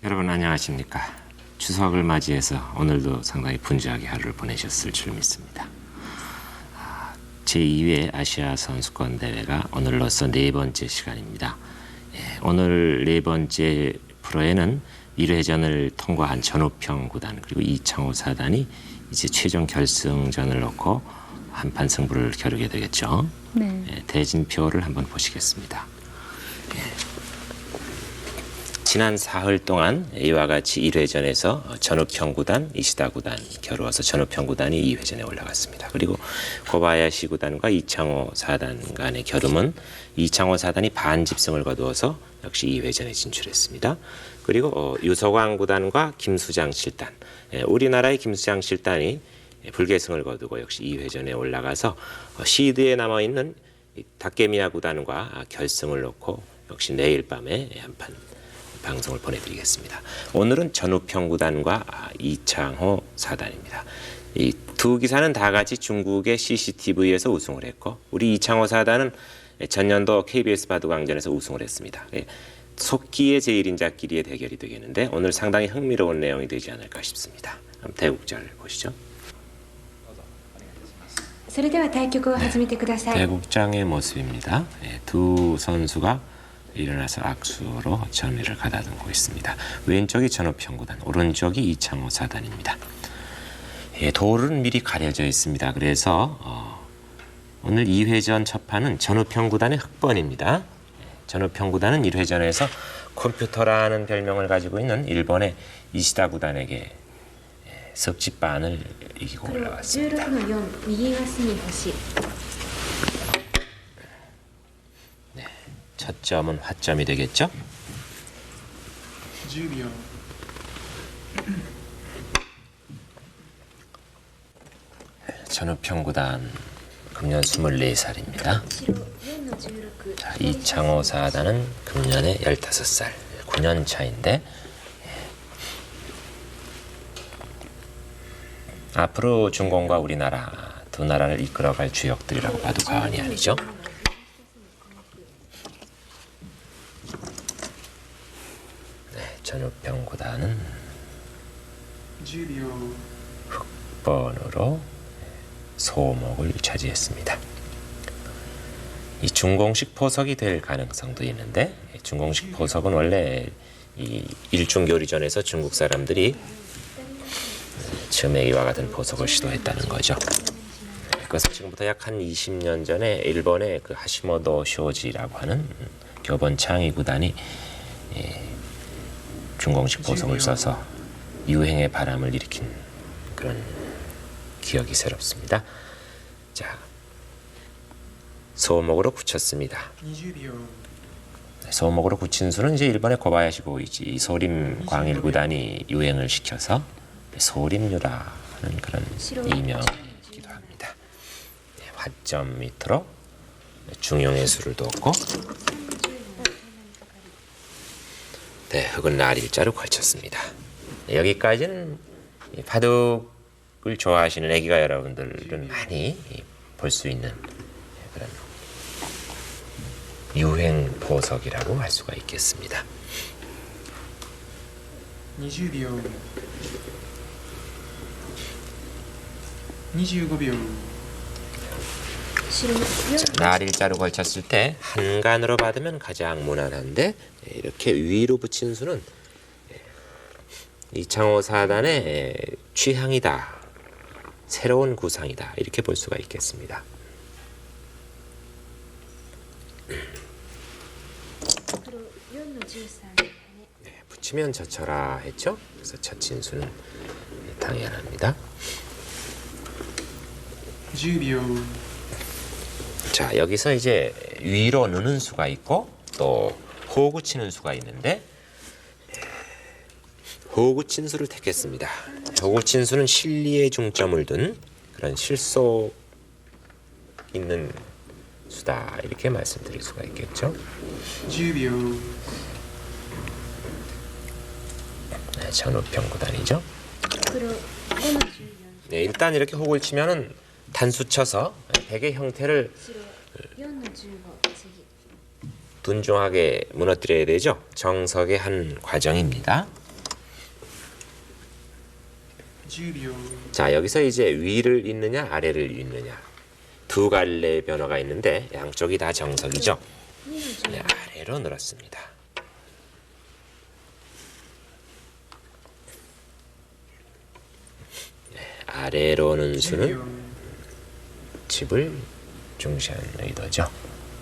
여러분 안녕하십니까. 추석을 맞이해서 오늘도 상당히 분주하게 하루를 보내셨을 줄 믿습니다. 제2회 아시아 선수권 대회가 오늘로써 네 번째 시간입니다. 오늘 네 번째 프로에는 1회전을 통과한 전우평 구단 그리고 이창호 사단이 이제 최종 결승전을 놓고 한판 승부를 겨루게 되겠죠. 네. 대진표를 한번 보시겠습니다. 지난 사흘 동안 이와 같이 1회전에서 전우평 구단, 이시다 구단 겨루어서 전우평 구단이 2회전에 올라갔습니다. 그리고 고바야시 구단과 이창호 사단 간의 겨룸은 이창호 사단이 반집승을 거두어서 역시 2회전에 진출했습니다. 그리고 유서광 구단과 김수장 7단, 우리나라의 김수장 7단이 불계승을 거두고 역시 2회전에 올라가서 시드에 남아있는 다케미야 구단과 결승을 놓고 역시 내일 밤에 한판 방송을 보내드리겠습니다. 오늘은 전우평 구단과 이창호 사단입니다. 이 두 기사는 다 같이 중국의 CCTV에서 우승을 했고 우리 이창호 사단은 전년도 KBS 바둑왕전에서 우승을 했습니다. 속기의 제1인자끼리의 대결이 되겠는데 오늘 상당히 흥미로운 내용이 되지 않을까 싶습니다. 그럼 대국자를 보시죠. それでは対局を始めてください。 대국장의 모습입니다. 두 선수가 일어나서 악수로 전의를 가다듬고 있습니다. 왼쪽이 전우평 구단, 오른쪽이 이창호 사단입니다. 돌은 미리 가려져 있습니다. 그래서 오늘 2회전 첫 판은 전우평 구단의 흑번입니다. 전우평 구단은 1회전에서 컴퓨터라는 별명을 가지고 있는 일본의 이시다 구단에게 석지반을 이기고 올라왔습니다. 16の4右上隅星。 첫 점은 화점이 되겠죠? 10秒 전우평 구단 금년 24살입니다. 白4の16。 자, 이창호 사단은 금년에 15살, 9년 차인데 앞으로 중공과 우리나라 두 나라를 이끌어갈 주역들이라고 봐도 과언이 아니죠. 전우평 구단은 10秒 번으로 소목을 차지했습니다. 이 중공식 포석이 될 가능성도 있는데 중공식 포석은 원래 이 일중교리전에서 중국 사람들이 처음에 이와 같은 포석을 시도했다는 거죠. 그것은 지금부터 약 한 20년 전에 일본의 그 하시모토 쇼지라고 하는 교본 창의 구단이 중공식 포석을 써서 유행의 바람을 일으킨 그런 기억이 새롭습니다. 자, 소목으로 굳혔습니다. 20秒 소목으로 굳힌 수는 이제 일본의 고바야시 고이지 소림 광일 구단이 유행을 시켜서 소림류라는 그런 이명이기도 합니다. 화점 밑으로 중용의 수를 뒀고 흑은 날일자로 걸쳤습니다. 여기까지는 바둑을 좋아하시는 애기가 여러분들은 많이 볼 수 있는 그런 유행 보석이라고 할 수가 있겠습니다. 20秒 25秒 白4。 날일자로 걸쳤을 때 한간으로 받으면 가장 무난한데 이렇게 위로 붙인 수는 이창호 사단의 취향이다, 새로운 구상이다 이렇게 볼 수가 있겠습니다. 붙이면 젖혀라 했죠. 그래서 젖힌 수는 당연합니다. 10秒 자, 여기서 이제 위로 누는 수가 있고 또 호구 치는 수가 있는데 호구 친 수를 택했습니다. 호구 친 수는 실리에 중점을 둔 그런 실속 있는 수다 이렇게 말씀드릴 수가 있겠죠. 10秒 네, 전우평 구단이죠. 黒5の14。 네, 일단 이렇게 호구를 치면은 단수 쳐서 백의 형태를 白4の15次。 둔중하게 무너뜨려야 되죠. 정석의 한 과정입니다. 10秒 자, 여기서 이제 위를 잇느냐 아래를 잇느냐 두 갈래의 변화가 있는데 양쪽이 다 정석이죠. 2の 네, 16 아래로 늘었습니다. 네, 아래로는 10 수는 秒 집을 중시하는 의도죠.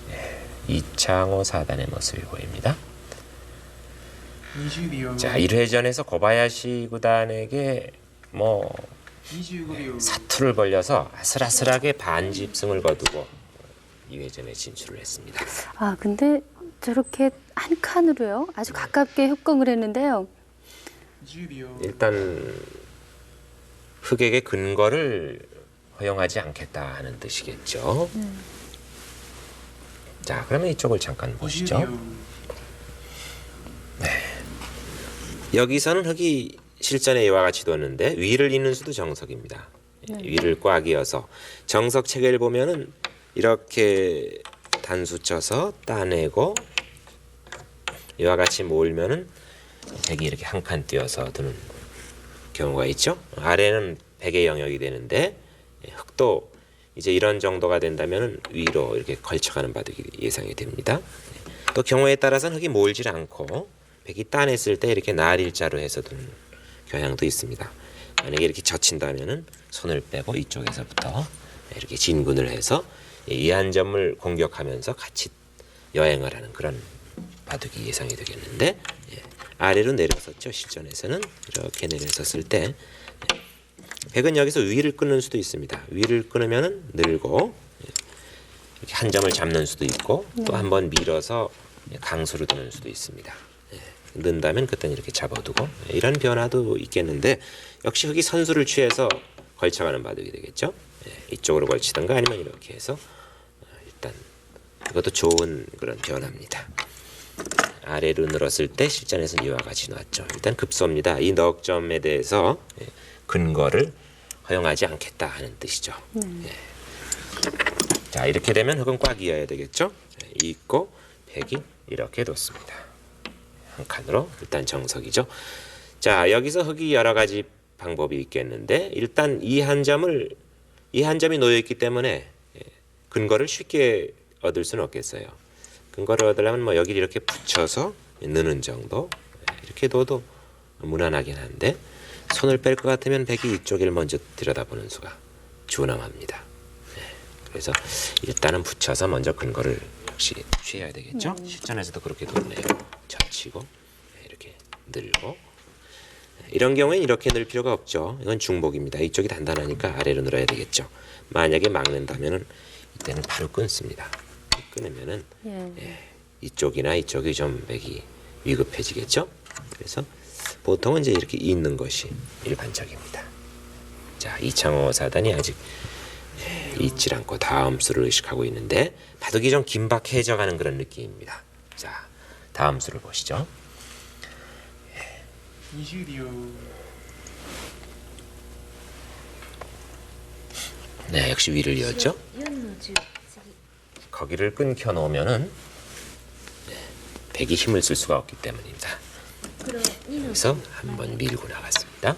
네, 이창호 사단의 모습이 보입니다. 20秒 자, 1회전에서 고바야시 구단에게 뭐 25秒 사투를 벌려서 아슬아슬하게 반집승을 거두고 2회전에 진출을 했습니다. 아, 근데 저렇게 한 칸으로요? 아주 가깝게 협공을 했는데요. 10秒 일단 흑에게 근거를 허용하지 않겠다 하는 뜻이겠죠. 자, 그러면 이쪽을 잠깐 20 보시죠. 秒 여기서는 흑이 실전에 이와 같이 뒀는데 위를 잇는 수도 정석입니다. 위를 꽉 이어서 정석 체계를 보면은 이렇게 단수 쳐서 따내고 이와 같이 몰면은 백이 이렇게 한 칸 띄어서 드는 경우가 있죠. 아래는 백의 영역이 되는데 흑도 이제 이런 정도가 된다면 위로 이렇게 걸쳐가는 바둑이 예상이 됩니다. 또 경우에 따라서는 흑이 몰질 않고 백이 따냈을 때 이렇게 날일자로 해서 두는 경향도 있습니다. 만약에 이렇게 젖힌다면은 손을 빼고 이쪽에서부터 이렇게 진군을 해서 이 한 점을 공격하면서 같이 여행을 하는 그런 바둑이 예상이 되겠는데 아래로 내려섰죠. 실전에서는 이렇게 내려섰을 때 백은 여기서 위를 끊는 수도 있습니다. 위를 끊으면은 늘고 이렇게 한 점을 잡는 수도 있고 또 한 번 밀어서 강수로 드는 수도 있습니다. 는다면 그때는 이렇게 잡아두고 이런 변화도 있겠는데 역시 흑이 선수를 취해서 걸쳐가는 바둑이 되겠죠. 이쪽으로 걸치든가 아니면 이렇게 해서 일단 이것도 좋은 그런 변화입니다. 아래로 늘었을 때 실전에서는 이와 같이 놨죠. 일단 급소입니다. 이 넉점에 대해서 근거를 허용하지 않겠다 하는 뜻이죠. 자, 이렇게 되면 흑은 꽉 이어야 되겠죠. 있고 백이 이렇게 뒀습니다. 한 칸으로 일단 정석이죠. 자, 여기서 흑이 여러 가지 방법이 있겠는데 일단 이 한 점이 놓여 있기 때문에 근거를 쉽게 얻을 수는 없겠어요. 근거를 얻으려면 뭐 여기 이렇게 붙여서 느는 정도 이렇게 둬도 무난하긴 한데 손을 뺄 것 같으면 백이 이쪽을 먼저 들여다보는 수가 준엄합니다. 그래서 일단은 붙여서 먼저 근거를 역시 취해야 되겠죠. 실전에서도 그렇게 뒀네요. 젖히고 이렇게 늘고 이런 경우엔 이렇게 늘 필요가 없죠. 이건 중복입니다. 이쪽이 단단하니까 아래로 늘어야 되겠죠. 만약에 막는다면은 이때는 바로 끊습니다. 끊으면은 이쪽이나 이쪽이 좀 백이 위급해지겠죠. 그래서 보통은 이제 이렇게 잇는 것이 일반적입니다. 자, 이창호 사단이 아직 잊질 않고 다음 수를 의식하고 있는데 바둑이 좀 긴박해져가는 그런 느낌입니다. 자, 다음 수를 보시죠. 20秒 네, 역시 위를 이었죠. 4の10次 거기를 끊겨 놓으면은 백이 힘을 쓸 수가 없기 때문입니다. 黒2の 그래서 10 한번 밀고 나갔습니다.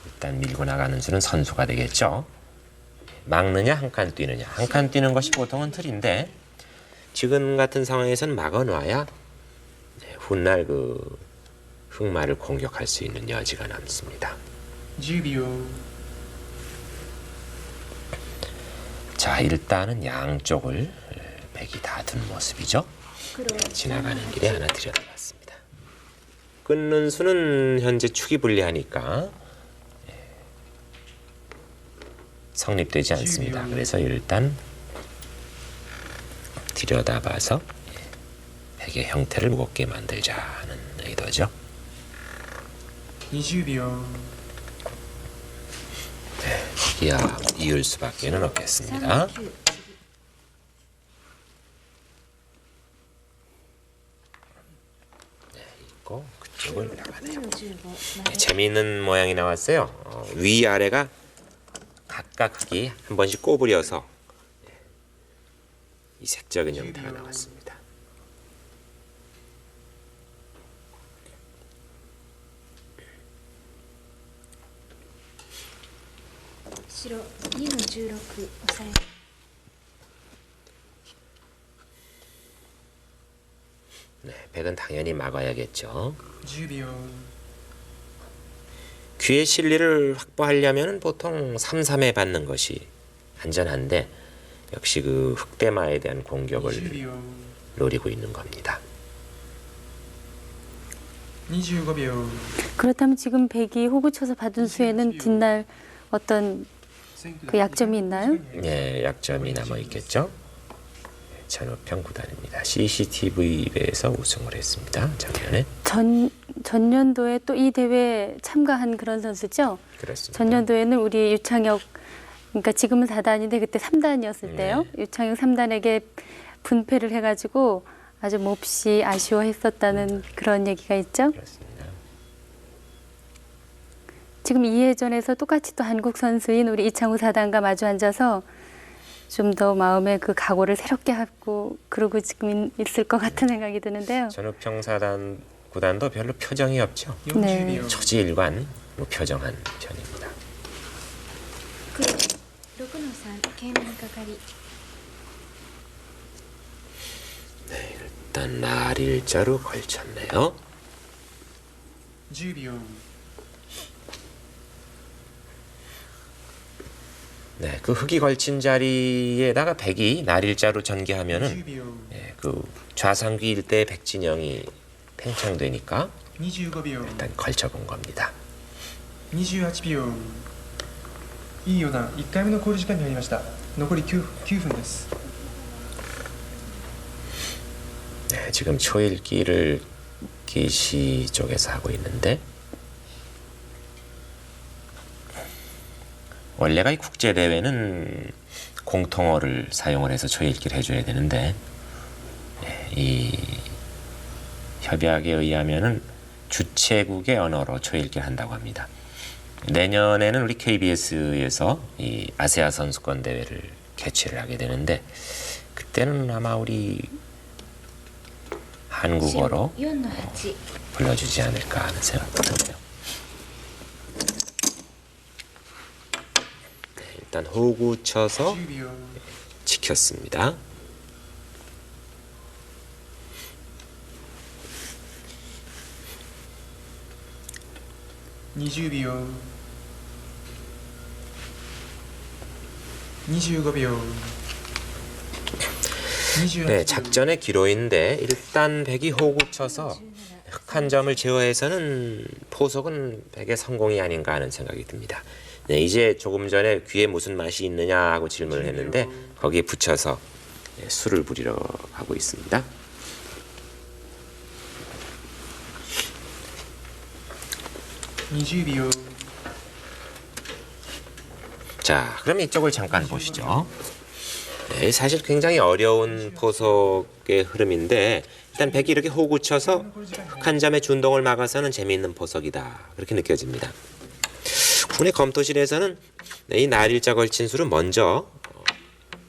일단 밀고 나가는 수는 선수가 되겠죠. 막느냐 한 칸 뛰느냐. 한 칸 뛰는 것이 보통은 틀인데 지금 같은 상황에서는 막아놔야 훗날 그 흑마를 공격할 수 있는 여지가 남습니다. 10秒 자, 일단은 양쪽을 백이 다 둔 모습이죠. 黒 지나가는 길에 하나 들여다봤습니다. 끊는 수는 현재 축이 불리하니까 성립되지 않습니다. 그래서 일단 들여다봐서 백의 형태를 무겁게 만들자 하는 의도죠. 20秒 이야, 이을 수밖에는 3 없겠습니다. の9次 있고 그쪽을 나가네요. 2の15前 재미있는 모양이 나왔어요. 위아래가 각각 흑이 한 번씩 꼬부려서 이 색적인 형태가 나왔습니다. 白2の16抑え。 네, 백은 당연히 막아야겠죠. 10秒 귀의 실리를 확보하려면 보통 3-3에 받는 것이 안전한데 역시 그 흑대마에 대한 20 공격을 秒 노리고 있는 겁니다. 25秒 그렇다면 지금 백이 호구 쳐서 받은 수에는 뒷날 어떤 그 약점이 있나요? 예, 약점이 남아 있겠죠. 전우평 구단입니다. CCTV에서 우승을 했습니다. 작년에. 전년도에 또 이 대회에 참가한 그런 선수죠? 그렇습니다. 전년도에는 우리 유창혁, 그러니까 지금은 4단인데 그때 3단이었을 때요. 네. 유창혁 3단에게 분패를 해가지고 아주 몹시 아쉬워했었다는 그런 얘기가 있죠. 그렇습니다. 지금 2회전에서 똑같이 또 한국 선수인 우리 이창우 4단과 마주 앉아서 좀 더 마음의 그 각오를 새롭게 하고 그러고 지금 있을 것 같은 생각이 드는데요. 전우평 사단 구단도 별로 표정이 없죠. 40 네. 秒 초지일관 무표정한 편입니다. 黒6の3桂馬にかかり。 일단 날일자로 걸쳤네요. 10秒 네, 그 흙이 걸친 자리에다가 백이 날일자로 전개하면은 10秒 예, 그 좌상귀 일대의 백진영이 팽창되니까 25秒 일단 걸쳐본 겁니다. 28秒いい四段1回目の考慮時間に入りました。残り 9分です。 네, 지금 초일기를 기시 쪽에서 하고 있는데 원래가 이 국제 대회는 공통어를 사용을 해서 초일기를 해줘야 되는데 예, 이 협약에 의하면은 주최국의 언어로 초일기를 한다고 합니다. 내년에는 우리 KBS에서 이 아세아 선수권 대회를 개최를 하게 되는데 그때는 아마 우리 한국어로 4の8 불러주지 않을까 하는 생각도 드네요. 네, 일단 호구 쳐서 10秒 지켰습니다.20秒25秒 네, 작전의 기로인데 일단 백이 호구 쳐서 흑한 점을 제어해서는 포석은 백의 성공이 아닌가 하는 생각이 듭니다. 네, 이제 조금 전에 귀에 무슨 맛이 있느냐 하고 질문을 했는데 거기에 붙여서 네, 술을 부리러 가고 있습니다.秒 자, 그럼 이쪽을 잠깐 보시죠. 네, 사실 굉장히 어려운 포석의 흐름인데 일단 백이 이렇게 호구 쳐서 흑한 점의 준동을 막아서는 재미있는 포석이다. 그렇게 느껴집니다. 군의 검토실에서는 네, 이 날일자 걸친 수를 먼저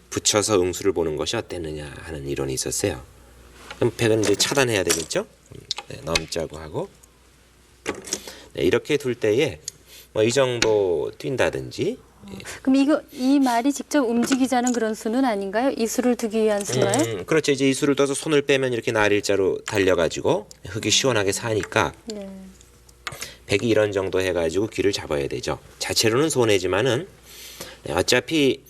붙여서 응수를 보는 것이 어땠느냐 하는 이론이 있었어요. 그럼 백은 이제 차단해야 되겠죠? 네, 넘자고 하고 네, 이렇게 둘 때에 뭐 이 정도 뛴다든지 그럼 이 말이 직접 움직이자는 그런 수는 아닌가요? 이 수를 두기 위한 수인가요? 그렇죠. 이제 이 수를 떠서 손을 빼면 이렇게 날일자로 달려가지고 흙이 시원하게 사니까 네. 백이 이런 정도 해가지고 귀를 잡아야 되죠. 자체로는 손해지만은 어차피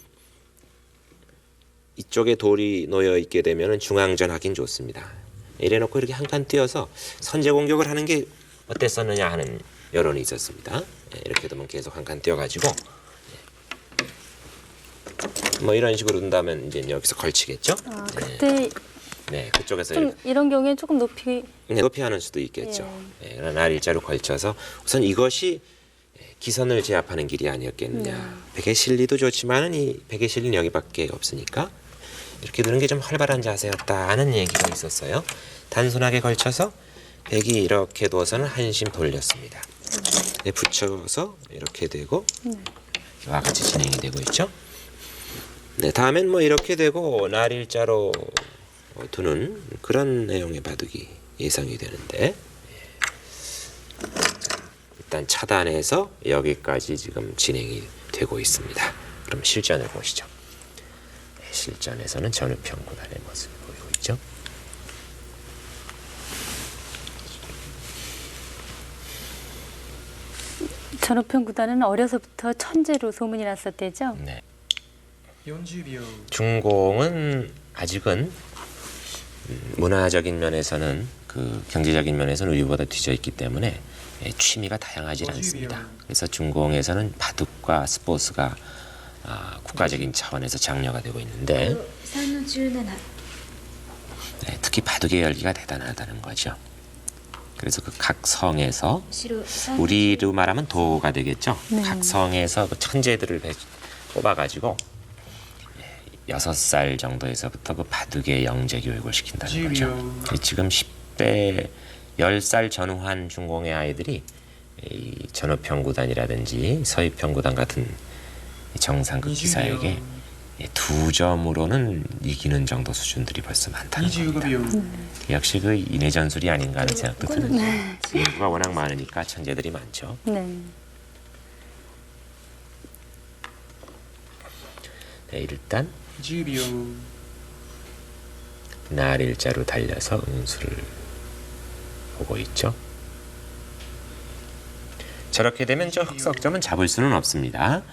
이쪽에 돌이 놓여 있게 되면은 중앙전 하긴 좋습니다. 이래놓고 이렇게 한 칸 띄어서 선제 공격을 하는 게 어땠었느냐 하는 여론이 있었습니다. 이렇게 되면 계속 한 칸 띄어가지고 뭐 이런 식으로 둔다면 이제 여기서 걸치겠죠. 아, 그때 네, 그쪽에서 좀 이런 경우에 조금 높이 높이 하는 수도 있겠죠. 예, 날일자로 걸쳐서 우선 이것이 기선을 제압하는 길이 아니었겠느냐. 백의 실리도 좋지만은 이 백의 실리는 여기밖에 없으니까 이렇게 두는 게 좀 활발한 자세였다는 얘기가 있었어요. 단순하게 걸쳐서 백이 이렇게 두어서는 한심 돌렸습니다. 네, 붙여서 이렇게 되고 이와 같이 진행이 되고 있죠. 네, 다음엔 뭐 이렇게 되고 날일자로 두는 그런 내용의 바둑이 예상이 되는데 일단 차단해서 여기까지 지금 진행이 되고 있습니다. 그럼 실전을 보시죠. 네, 실전에서는 전우평 구단의 모습을 보이고 있죠. 전우평 구단은 어려서부터 천재로 소문이 났었대죠. 네. 40秒 중공은 아직은 문화적인 면에서는 그 경제적인 면에서는 우리보다 뒤져 있기 때문에 취미가 다양하지 않습니다. 그래서 중공에서는 바둑과 스포츠가 국가적인 차원에서 장려가 되고 있는데 3の17 네, 특히 바둑의 열기가 대단하다는 거죠. 그래서 그 각 성에서 白3 우리로 말하면 도가 되겠죠. 네. 각 성에서 그 천재들을 뽑아가지고 6살 정도에서부터 그 바둑의 영재 교육을 시킨다는 10 거죠. 秒 지금 10대 10살 전후한 중공의 아이들이 이 전우평 구단이라든지 서희평 구단 같은 정상급 20 기사에게 秒 2점으로는 이기는 정도 수준들이 벌써 많다는 25 겁니다. 秒 역시 그 인해 전술이 아닌가 하는 생각도 5の 드는데 17 인구가 워낙 많으니까 천재들이 많죠. 네. 네, 일단 10 秒 날일자로 달려서 운수를 보고 있죠. 저렇게 되면 저 흑석점은 잡을 수는 없습니다.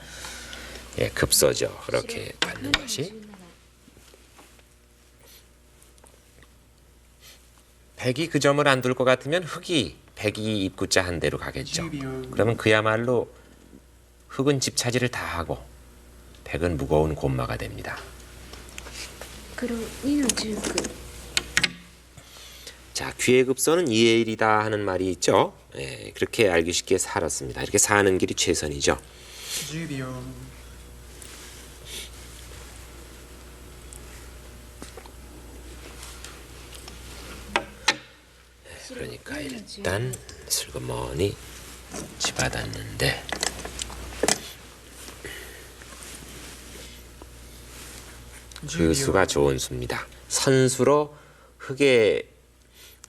예, 급서죠. 그렇게 받는 것이. 백이 그 점을 안 둘 것 같으면 흑이 백이 입구자 한 대로 가겠죠. 10 秒 그러면 그야말로 흑은 집 차지를 다 하고 백은 무거운 곤마가 됩니다. 黒2の19 자, 귀의 급서는 2의 1이다 하는 말이 있죠. 예, 그렇게 알기 쉽게 살았습니다. 이렇게 사는 길이 최선이죠. 10 秒 그러니까 일단 슬그머니 집어놨는데 그 수가 좋은 수입니다. 선수로 흑의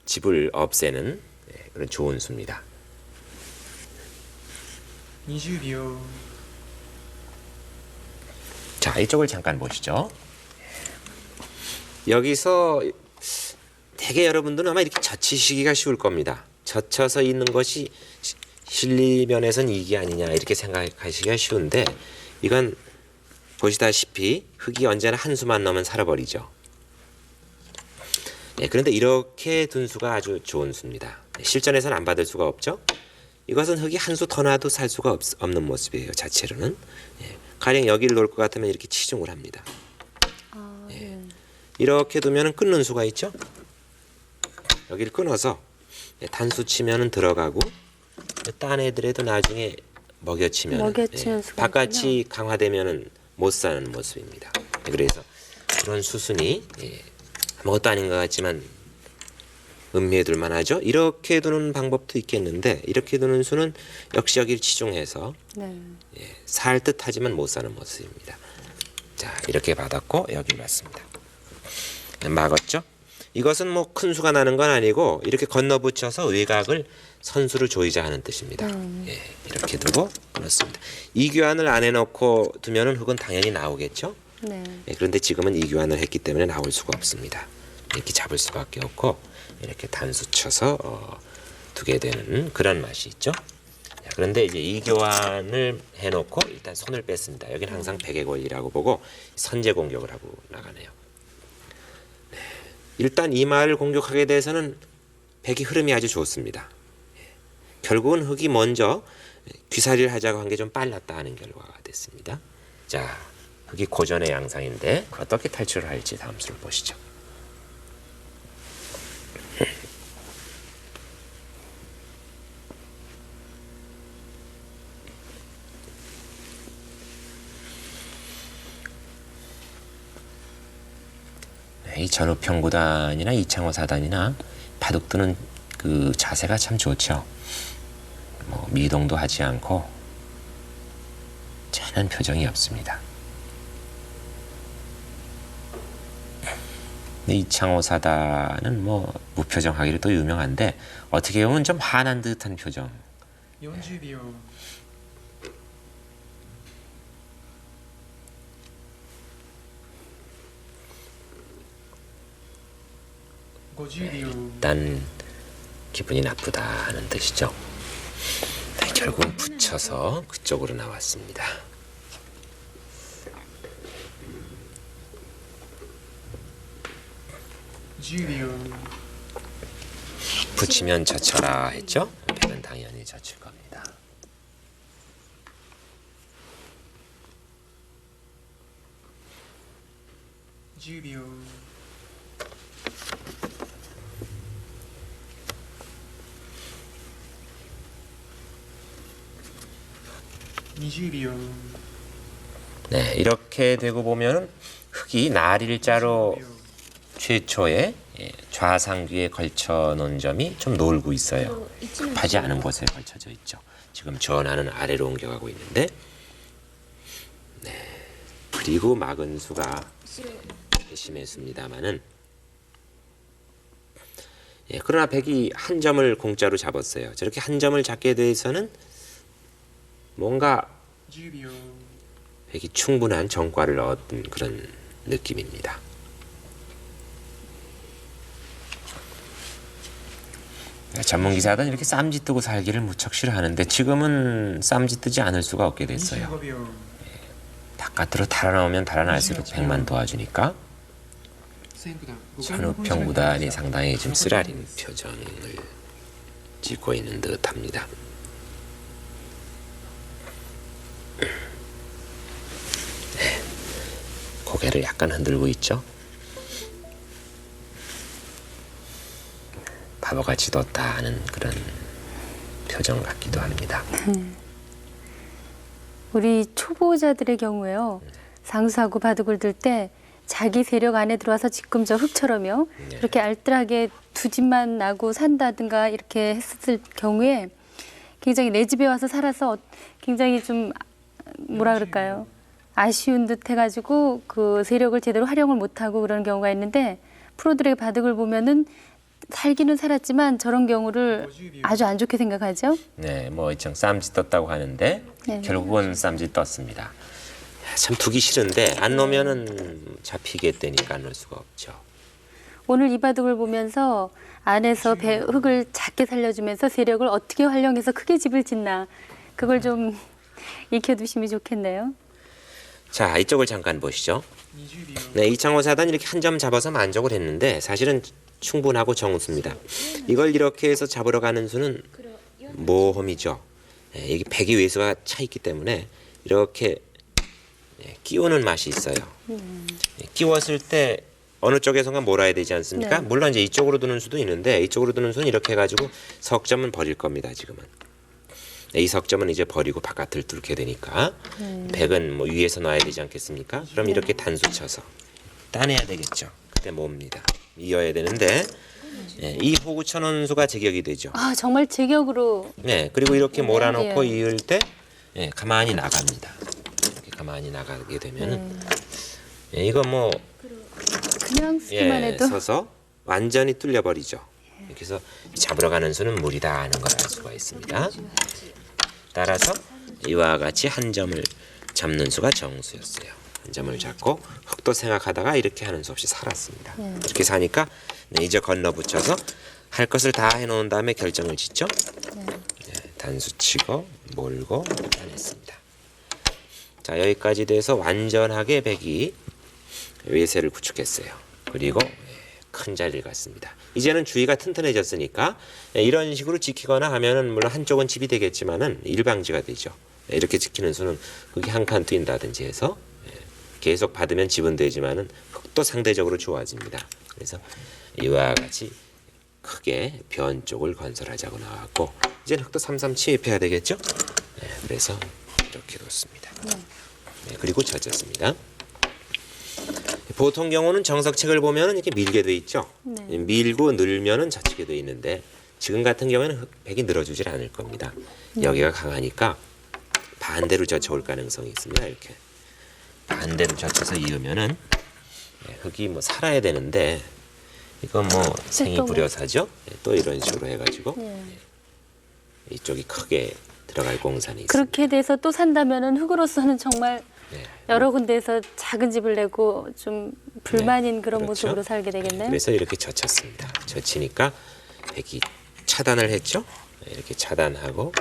집을 없애는 그런 좋은 수입니다. 20 秒 자, 이쪽을 잠깐 보시죠. 여기서 대개 여러분들은 아마 이렇게 젖히시기가 쉬울 겁니다. 젖혀서 있는 것이 실리면에선 이익이 아니냐 이렇게 생각하시기가 쉬운데 이건 보시다시피 흑이 언제나 한 수만 넣으면 살아버리죠. 네, 그런데 이렇게 둔 수가 아주 좋은 수입니다. 실전에서는 안 받을 수가 없죠. 이것은 흑이 한 수 더 놔도 살 수가 없는 모습이에요. 자체로는. 예, 가령 여기를 놓을 것 같으면 이렇게 치중을 합니다. 예, 이렇게 두면 끊는 수가 있죠. 여기를 끊어서 단수 치면은 들어가고 딴 애들에도 나중에 먹여치면 수가 바깥이 강화되면은 못 사는 모습입니다. 그래서 그런 수순이 아무것도 아닌 것 같지만 음미해 둘 만하죠. 이렇게 두는 방법도 있겠는데 이렇게 두는 수는 역시 여기를 치중해서 네. 살 듯하지만 못 사는 모습입니다. 자, 이렇게 받았고 여기 맞습니다. 막았죠. 이것은 뭐 큰 수가 나는 건 아니고 이렇게 건너붙여서 외곽을 선수를 조이자 하는 뜻입니다. 예, 이렇게 두고 끊었습니다. 이교환을 안 해놓고 두면은 흑은 당연히 나오겠죠. 네. 예, 그런데 지금은 이교환을 했기 때문에 나올 수가 없습니다. 이렇게 잡을 수밖에 없고 이렇게 단수 쳐서 두게 되는 그런 맛이 있죠. 자, 그런데 이제 이교환을 해놓고 일단 손을 뺐습니다. 여기는 항상 백의 권리라고 보고 선제 공격을 하고 나가네요. 일단 이 말을 공격하게 돼서는 백이 흐름이 아주 좋습니다. 결국은 흑이 먼저 귀살이를 하자고 한 게 좀 빨랐다 하는 결과가 됐습니다. 자, 흑이 고전의 양상인데 어떻게 탈출을 할지 다음 수를 보시죠. 이 전우평 구단이나 이창호 사단이나 바둑 두는 그 자세가 참 좋죠. 뭐 미동도 하지 않고 전혀 표정이 없습니다. 이창호 사단은 뭐 무표정하기로 또 유명한데 어떻게 보면 좀 화난 듯한 표정. 40秒50秒 일단 기분이 나쁘다 하는 뜻이죠. 네, 결국은 붙여서 그쪽으로 나왔습니다. 붙이면 젖혀라 했죠? 백은 당연히 젖힐 겁니다. 네, 이렇게 되고 보면 흙이 날일자로 최초에 좌상귀에 걸쳐 놓은 점이 좀 놀고 있어요. 급하지 않은 곳에 걸쳐져 있죠. 지금 전하는 아래로 옮겨가고 있는데, 네, 그리고 막은 수가 심했습니다만은, 그러나 백이 한 점을 공짜로 잡았어요. 저렇게 한 점을 잡게 돼서는 뭔가 백이 충분한 정과를 얻은 그런 느낌입니다. 전문 기사들은 이렇게 쌈짓 뜨고 살기를 무척 싫어하는데 지금은 쌈짓 뜨지 않을 수가 없게 됐어요. 바깥으로 달아나오면 달아날수록 백만 도와주니까 전우평 구단이 상당히 좀 쓰라린 표정을 짓고 있는 듯합니다. 네, 고개를 약간 흔들고 있죠. 바보같이 뒀다 하는 그런 표정 같기도 합니다. 우리 초보자들의 경우에요. 상수하고 바둑을 들 때 자기 세력 안에 들어와서 지금 저 흙처럼요. 네. 이렇게 알뜰하게 두 집만 나고 산다든가 이렇게 했을 경우에 굉장히 내 집에 와서 살아서 굉장히 좀 뭐라 그럴까요? 아쉬운 듯 해가지고 그 세력을 제대로 활용을 못하고 그런 경우가 있는데 프로들의 바둑을 보면은 살기는 살았지만 저런 경우를 아주 안 좋게 생각하죠. 네, 뭐 이청 쌈짓 떴다고 하는데 네. 결국은 쌈짓 떴습니다. 참 두기 싫은데 안 놓으면은 잡히겠다니까 안 놓을 수가 없죠. 오늘 이 바둑을 보면서 안에서 흙을 작게 살려주면서 세력을 어떻게 활용해서 크게 집을 짓나 그걸 좀 익혀두시면 좋겠네요. 자, 이쪽을 잠깐 보시죠. 네, 이창호 사단 이렇게 한 점 잡아서 만족을 했는데 사실은 충분하고 정수입니다. 이걸 이렇게 해서 잡으러 가는 수는 모험이죠. 이게 백이 외수가 차 있기 때문에 이렇게 끼우는 맛이 있어요. 끼웠을 때 어느 쪽에선가 몰아야 되지 않습니까? 네. 물론 이제 이쪽으로 두는 수도 있는데 이쪽으로 두는 수는 이렇게 해가지고 석점은 버릴 겁니다. 지금은. 이 석점은 이제 버리고 바깥을 뚫게 되니까 백은 뭐 위에서 놔야 되지 않겠습니까? 그럼 이렇게 단수 쳐서 따내야 되겠죠. 그때 뭡니다. 이어야 되는데 이 호구 쳐놓은 수가 제격이 되죠. 아 정말 제격으로. 네, 그리고 이렇게 몰아놓고 네. 이을 때 가만히 나갑니다. 이렇게 가만히 나가게 되면은 이거 뭐 그냥 쓰기만 해도 서서 완전히 뚫려버리죠. 이렇게 해서 잡으러 가는 수는 무리다 하는 걸 알 수가 있습니다. 따라서 이와 같이 한 점을 잡는 수가 정수였어요. 한 점을 잡고 흙도 생각하다가 이렇게 하는 수 없이 살았습니다. 이렇게 사니까 이제 건너붙여서 할 것을 다 해놓은 다음에 결정을 짓죠. 단수 치고 몰고 따냈습니다. 자, 여기까지 돼서 완전하게 백이 외세를 구축했어요. 그리고 큰 자리를 갔습니다. 이제는 주위가 튼튼해졌으니까 이런 식으로 지키거나 하면은 물론 한쪽은 집이 되겠지만은 일방지가 되죠. 이렇게 지키는 수는 그게 한 칸 뛴다든지 해서 계속 받으면 집은 되지만은 흙도 상대적으로 좋아집니다. 그래서 이와 같이 크게 변 쪽을 건설하자고 나왔고 이제는 흙도 삼삼 침입해야 되겠죠. 그래서 이렇게 놓습니다. 그리고 젖었습니다. 보통 경우는 정석책을 보면 이렇게 밀게 돼 있죠. 밀고 늘면은 젖히게 돼 있는데 지금 같은 경우에는 백이 늘어주질 않을 겁니다. 여기가 강하니까 반대로 젖혀올 가능성이 있습니다. 이렇게 반대로 젖혀서 이으면은 흙이 뭐 살아야 되는데 이건 뭐 생이불여사죠. 또 이런 식으로 해가지고 이쪽이 크게 들어갈 공산이 있습니다. 그렇게 돼서 또 산다면은 흙으로서는 정말 네. 여러 군데에서 작은 집을 내고 좀 불만인 그런 그렇죠. 모습으로 살게 되겠네요. 그래서 이렇게 젖혔습니다. 젖히니까 백이 차단을 했죠. 이렇게 차단하고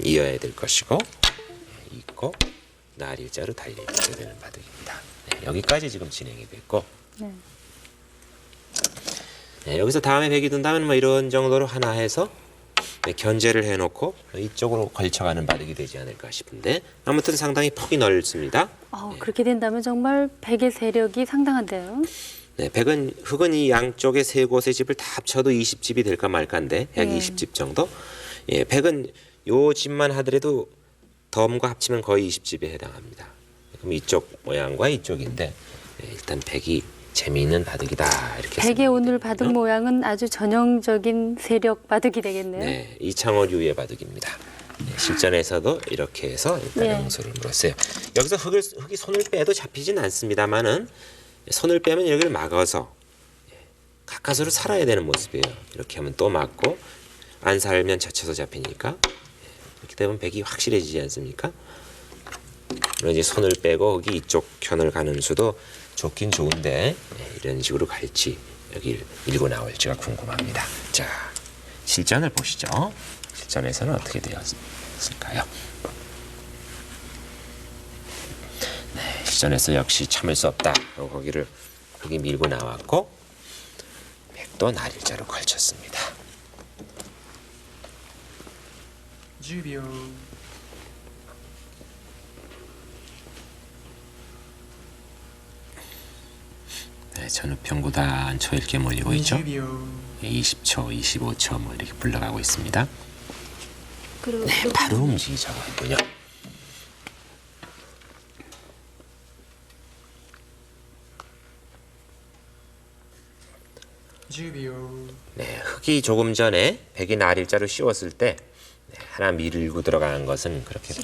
이어야 될 것이고 잇고 날일자로 달리게 되는 바둑입니다. 네, 여기까지 지금 진행이 됐고 네. 네, 여기서 다음에 백이 든다면 뭐 이런 정도로 하나 해서 네, 견제를 해놓고 이쪽으로 걸쳐가는 바둑이 되지 않을까 싶은데 아무튼 상당히 폭이 넓습니다. 그렇게 된다면 정말 백의 세력이 상당한데요. 네, 백은 흑은 이 양쪽에 세 곳의 집을 다 합쳐도 20집이 될까 말까인데 약 네. 20집 정도. 예, 백은 요 집만 하더라도 덤과 합치면 거의 20집에 해당합니다. 그럼 이쪽 모양과 이쪽인데 일단 백이 재미있는 바둑이다 이렇게. 백의 생각이 오늘 되고요. 바둑 모양은 아주 전형적인 세력 바둑이 되겠네요. 네, 이창호류의 바둑입니다. 네, 실전에서도 이렇게 해서 일단 예. 응수를 물었어요. 여기서 흑이 손을 빼도 잡히진 않습니다만은 손을 빼면 여기를 막아서 가까스로 살아야 되는 모습이에요. 이렇게 하면 또 막고 안 살면 젖혀서 잡히니까 이렇게 되면 백이 확실해지지 않습니까? 물론 이제 손을 빼고 흑이 이쪽 편을 가는 수도 좋긴 좋은데 이런 식으로 갈지 여기를 밀고 나올지가 궁금합니다. 자, 실전을 보시죠. 실전에서는 어떻게 되었을까요? 네, 실전에서 역시 참을 수 없다. 거기를 흑이 밀고 나왔고 백도 날일자로 걸쳤습니다. 10秒 네, 전우평구단 초일게 몰리고 있죠. 20秒 20초, 25초 뭐 이렇게 불러가고 있습니다. 黒 네, 바로 움직이자고 했군요.10秒 네, 흑이 조금 전에 백이 날일자로 씌웠을 때 하나 밀고 들어가는 것은 그렇게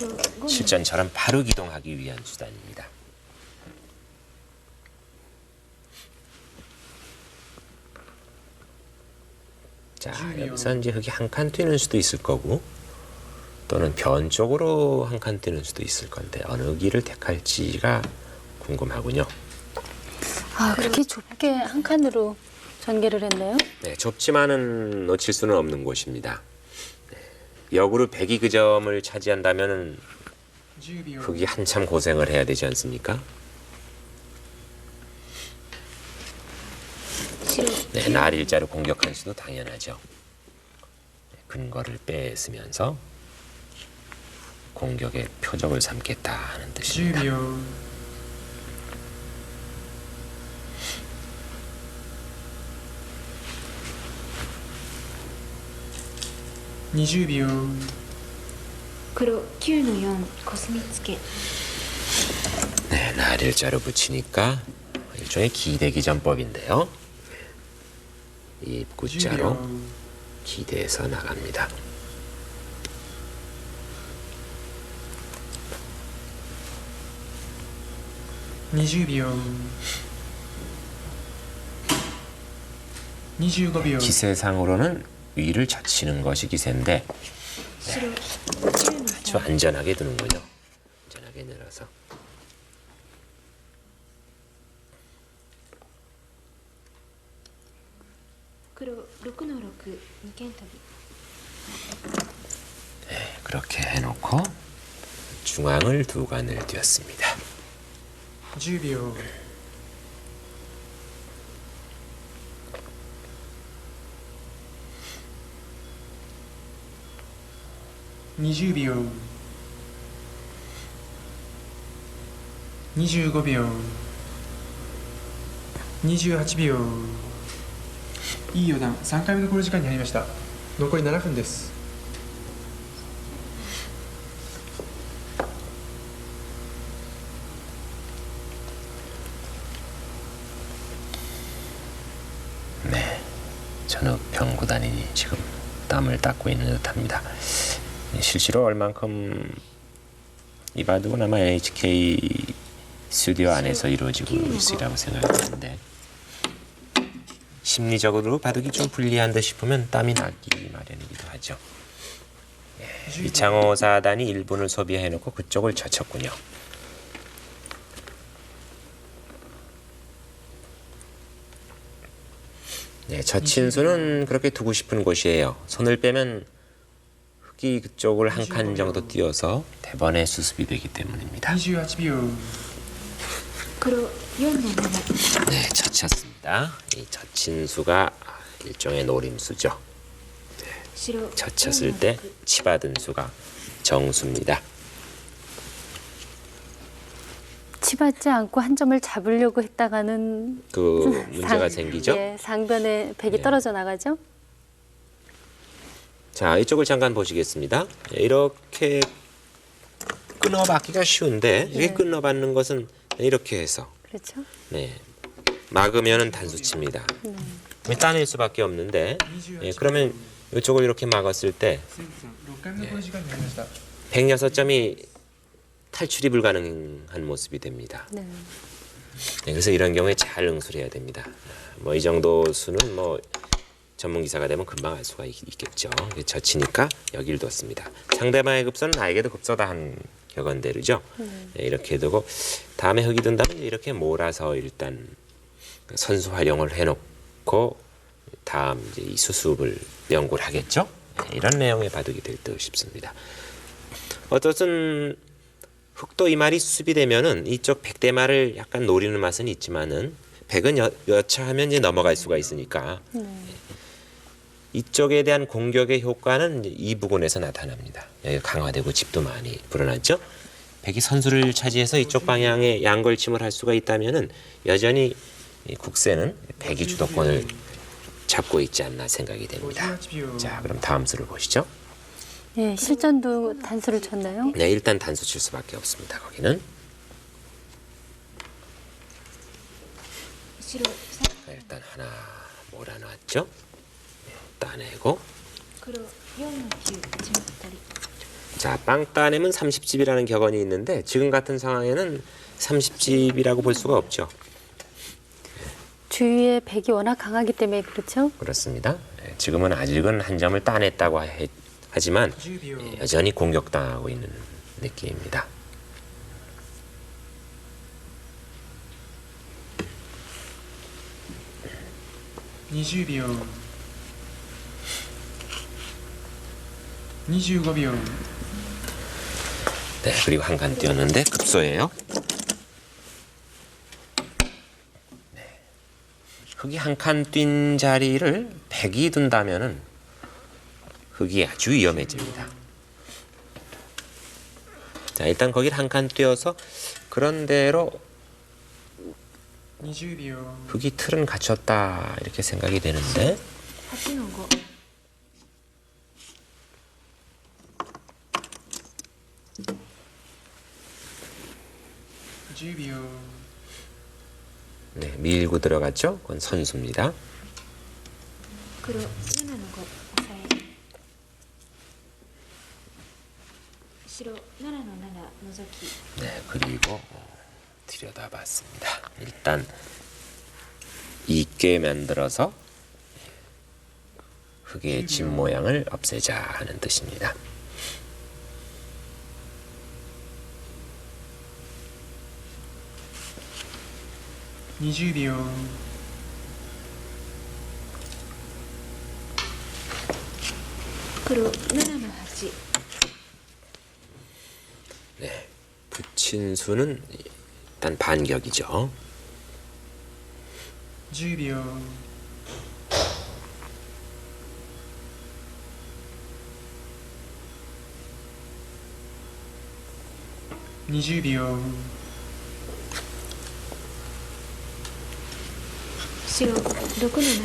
실전처럼 바로 기동하기 위한 수단입니다. 자, 여기서 이제 흑이 한 칸 뛰는 수도 있을 거고 또는 변 쪽으로 한 칸 뛰는 수도 있을 건데 어느 길을 택할지가 궁금하군요. 그렇게 좁게 한 칸으로 전개를 했네요. 네, 좁지만은 놓칠 수는 없는 곳입니다. 네, 역으로 백이 그 점을 차지한다면은 10秒 흑이 한참 고생을 해야 되지 않습니까? 네, 날일자로 공격할 수도 당연하죠. 네, 근거를 뺏으면서 공격의 표적을 삼겠다 하는 10 뜻입니다. 秒 20秒 黒9の4コスミツケ 네, 날일자로 붙이니까 일종의 기대기 전법인데요. 이 10 입구자로 秒 기대해서 나갑니다.20秒 25秒 기세상으로는 위를 젖히는 것이 기세인데 白10の 아주 3 안전하게 두는군요. 안전하게 늘어서.黒6の6二間飛び 네, 그렇게 해놓고 중앙을 두 간을 띄웠습니다. 10秒 20秒 25秒 28秒いい予断3回目の考慮時間に入りました残り7分です 네, 전우평 구단이 지금 땀을 닦고 있는 듯합니다. 실제로 얼만큼 이 바둑은 아마 HK 스튜디오 안에서 이루어지고 있으리라고 생각하는데 심리적으로 바둑이 좀 불리한 듯 싶으면 땀이 나기 마련이기도 하죠. 네, 이창호 사단이 1분을 소비해놓고 그쪽을 젖혔군요. 네, 젖힌수는 그렇게 두고 싶은 곳이에요. 손을 빼면 흙이 그쪽을 한 칸 정도 띄어서 대번에 수습이 되기 때문입니다. 28秒黒4の7 네, 젖혔습니다. 이 젖힌수가 일종의 노림수죠. 白 젖혔을 때 치받은 수가 정수입니다. 치받지 않고 한 점을 잡으려고 했다가는 그 문제가 생기죠. 예, 상변에 백이 예. 떨어져 나가죠. 자, 이쪽을 잠깐 보시겠습니다. 이렇게 끊어받기가 쉬운데 이렇게 네. 끊어받는 것은 이렇게 해서 그렇죠. 네, 막으면은 단수치입니다. 따낼 수밖에 없는데 예, 그러면 이쪽을 이렇게 막았을 때 6回目の考慮時間になりました 106점이 탈출이 불가능한 모습이 됩니다. 네. 네, 그래서 이런 경우에 잘 응수를 해야 됩니다. 뭐 이 정도 수는 뭐 전문 기사가 되면 금방 알 수가 있겠죠. 젖히니까 여기를 뒀습니다. 상대방의 급소는 나에게도 급소다 한 격언대로죠. 네, 이렇게 두고 다음에 흙이 든다면 이렇게 몰아서 일단 선수 활용을 해놓고 다음 이제 이 수습을 연구를 하겠죠. 네, 이런 내용의 바둑이 될 듯 싶습니다. 어떻든 흙도 이 말이 수습이 되면은 이쪽 백대말을 약간 노리는 맛은 있지만은 백은 여차하면 이제 넘어갈 수가 있으니까 이쪽에 대한 공격의 효과는 이제 이 부분에서 나타납니다. 여기 강화되고 집도 많이 불어났죠. 백이 선수를 차지해서 이쪽 방향에 양걸침을 할 수가 있다면은 여전히 이 국세는 백이 주도권을 잡고 있지 않나 생각이 됩니다. 58秒 자, 그럼 다음 수를 보시죠. 예, 실전도 단수를 쳤나요? 네, 일단 단수 칠 수밖에 없습니다. 거기는 白 일단 하나 몰아놨죠. 따내고 黒4の9 1まったり 자, 빵 따내면 30집이라는 격언이 있는데 지금 같은 상황에는 30집이라고 볼 수가 없죠. 주위에 백이 워낙 강하기 때문에 그렇죠. 그렇습니다. 지금은 아직은 한 점을 따냈다고 하지만 10秒 여전히 공격당하고 있는 느낌입니다. 20秒25秒 네, 그리고 한 칸 띄었는데 급소예요. 네. 흙이 한 칸 뛴 자리를 백이 둔다면은 흙이 아주 위험해집니다. 자, 일단 거기를 한 칸 띄어서 그런 대로 20秒 흙이 틀은 갖췄다 이렇게 생각이 되는데 8の5 10秒 네, 밀고 들어갔죠? 그건 선수입니다. 黒7の5抑え白7の7覗き 네, 그리고 들여다봤습니다. 일단 있게 만들어서 흙의 집 모양을 없애자 하는 뜻입니다. 20秒 黒7の8 네, 붙인 수는 일단 반격이죠. 10秒 20秒 白6の7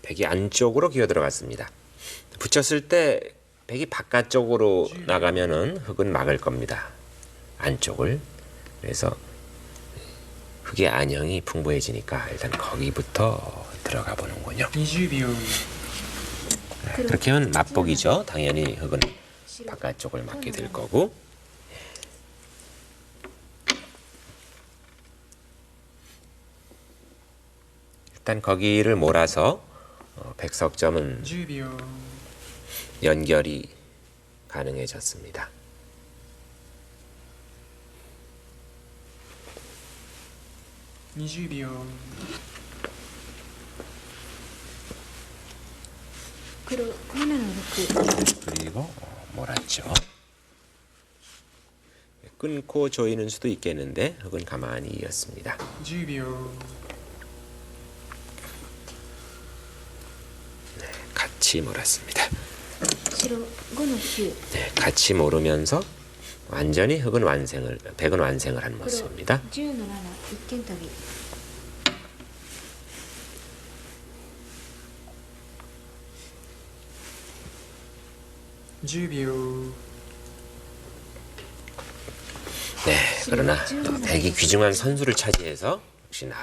백이 안쪽으로 기어 들어갔습니다. 붙였을 때 백이 바깥쪽으로 나가면은 흙은 막을 겁니다. 안쪽을. 그래서 흙의 안형이 풍부해지니까 일단 거기부터 들어가 보는군요. 20秒 그렇게 하면 맞복이죠. 당연히 흙은 바깥쪽을 맞게 될 거고. 일단 거기를 몰아서 백석점은 10秒 연결이 가능해졌습니다. 20秒黒7の6 그리고 몰았죠. 끊고 조이는 수도 있겠는데 흑은 가만히 이었습니다. 10秒 같이 몰았습니다. 白5の9 네, 같이 모르면서 완전히 흑은 백은 완성을 한 黒 모습입니다. 10の7一間飛び 10秒 네, 그러나 백이 귀중한 선수를 차지해서 역시나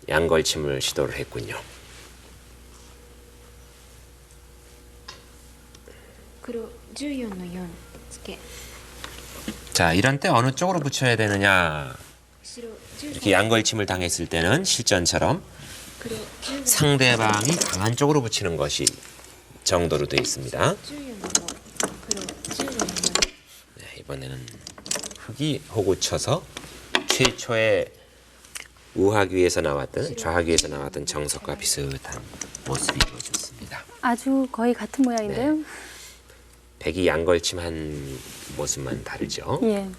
양걸침을 시도를 했군요. 黒14の4つけ 자, 이런 때 어느 쪽으로 붙여야 되느냐? 白 이렇게 13 양걸침을 당했을 때는 실전처럼 黒15 상대방이 강한 쪽으로 붙이는 것이 정도로 되어 있습니다. 14の5黒15の4 네, 이번에는 흑이 호구 쳐서 최초의 우하귀에서 나왔던 좌하귀에서 나왔던 정석과 비슷한 모습이 보여졌습니다. 아주 거의 같은 모양인데요. 백이 양걸침한 모습만 다르죠. 예.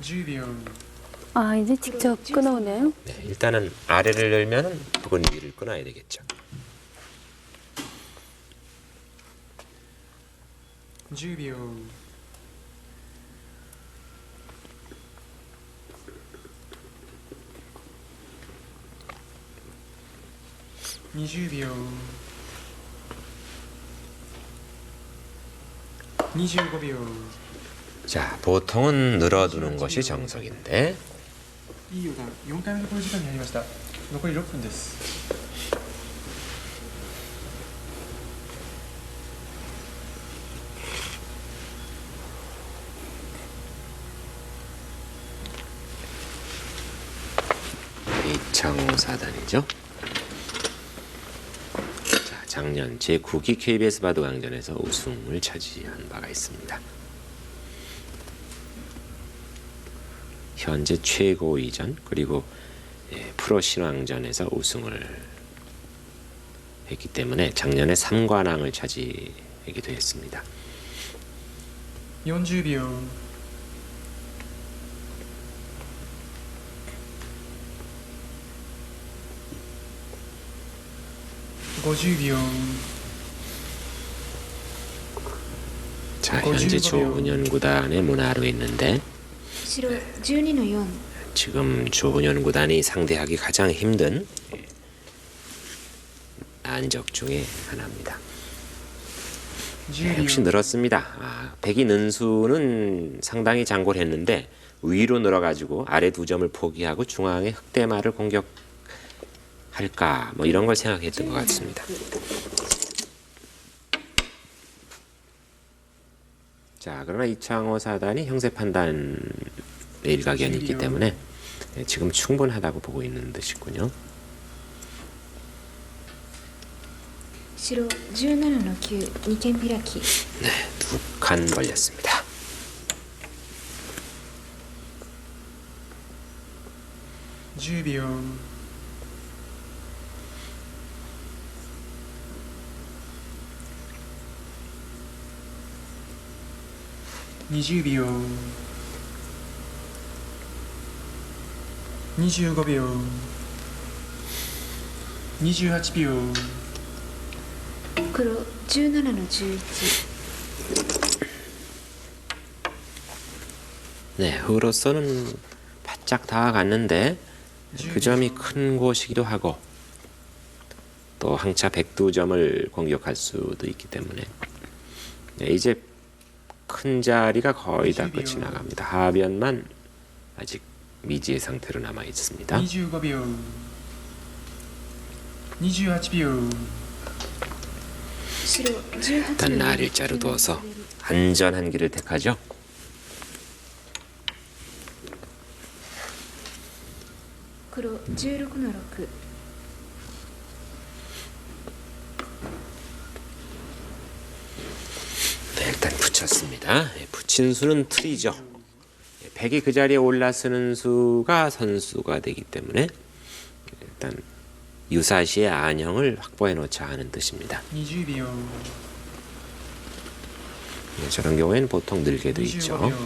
10秒 아, 이제 직접 끊어오네요. 네, 일단은 아래를 열면은 흑은 위를 끊어야 되겠죠. 10秒 20秒 25秒 자, 보통은 늘어두는 것이 정석인데 いい四段4回目の考慮時間に入りました。残り6分です。 이창호 사단이죠. 자, 작년 제9기 KBS 바둑왕전에서 우승을 차지한 바가 있습니다. 현재 최고위전 그리고 프로 신왕전에서 우승을 했기 때문에 작년에 3관왕을 차지하기도 했습니다. 40秒 50秒 자, 현재 조훈현 구단의 문화로 있는데 白12の4 지금 조훈현 구단이 상대하기 가장 힘든 안적 중에 하나입니다. 10 역시 秒 늘었습니다. 백이 는 수는 상당히 장고를 했는데 위로 늘어가지고 아래 두 점을 포기하고 중앙에 흑대마를 공격할까 뭐 이런 걸 생각했던 것 같습니다. 자, 그러나 이창호 사단이 형세 판단의 일가견이 있기 때문에 지금 충분하다고 보고 있는 듯이군요. 白17の9二間開き 네, 두 칸 벌렸습니다. 10秒 20秒 25秒 28秒 黒17の11 네, 흑으로서는 바짝 다가갔는데 그 점이 큰 곳이기도 하고 또 항차 102점을 공격할 수도 있기 때문에 네, 이제 큰 자리가 거의 다 끝이 나갑니다. 하변만 아직 미지의 상태로 남아 있습니다. 25秒 28秒 白18 일단 の 날일자로 두어서 안전한 길을 택하죠.黒16の6 네, 일단 붙였습니다. 붙인 수는 틀이죠. 백이 그 자리에 올라서는 수가 선수가 되기 때문에 일단 유사시의 안형을 확보해 놓자 하는 뜻입니다. 20秒 네, 저런 경우에는 보통 늘게 돼 25 있죠. 秒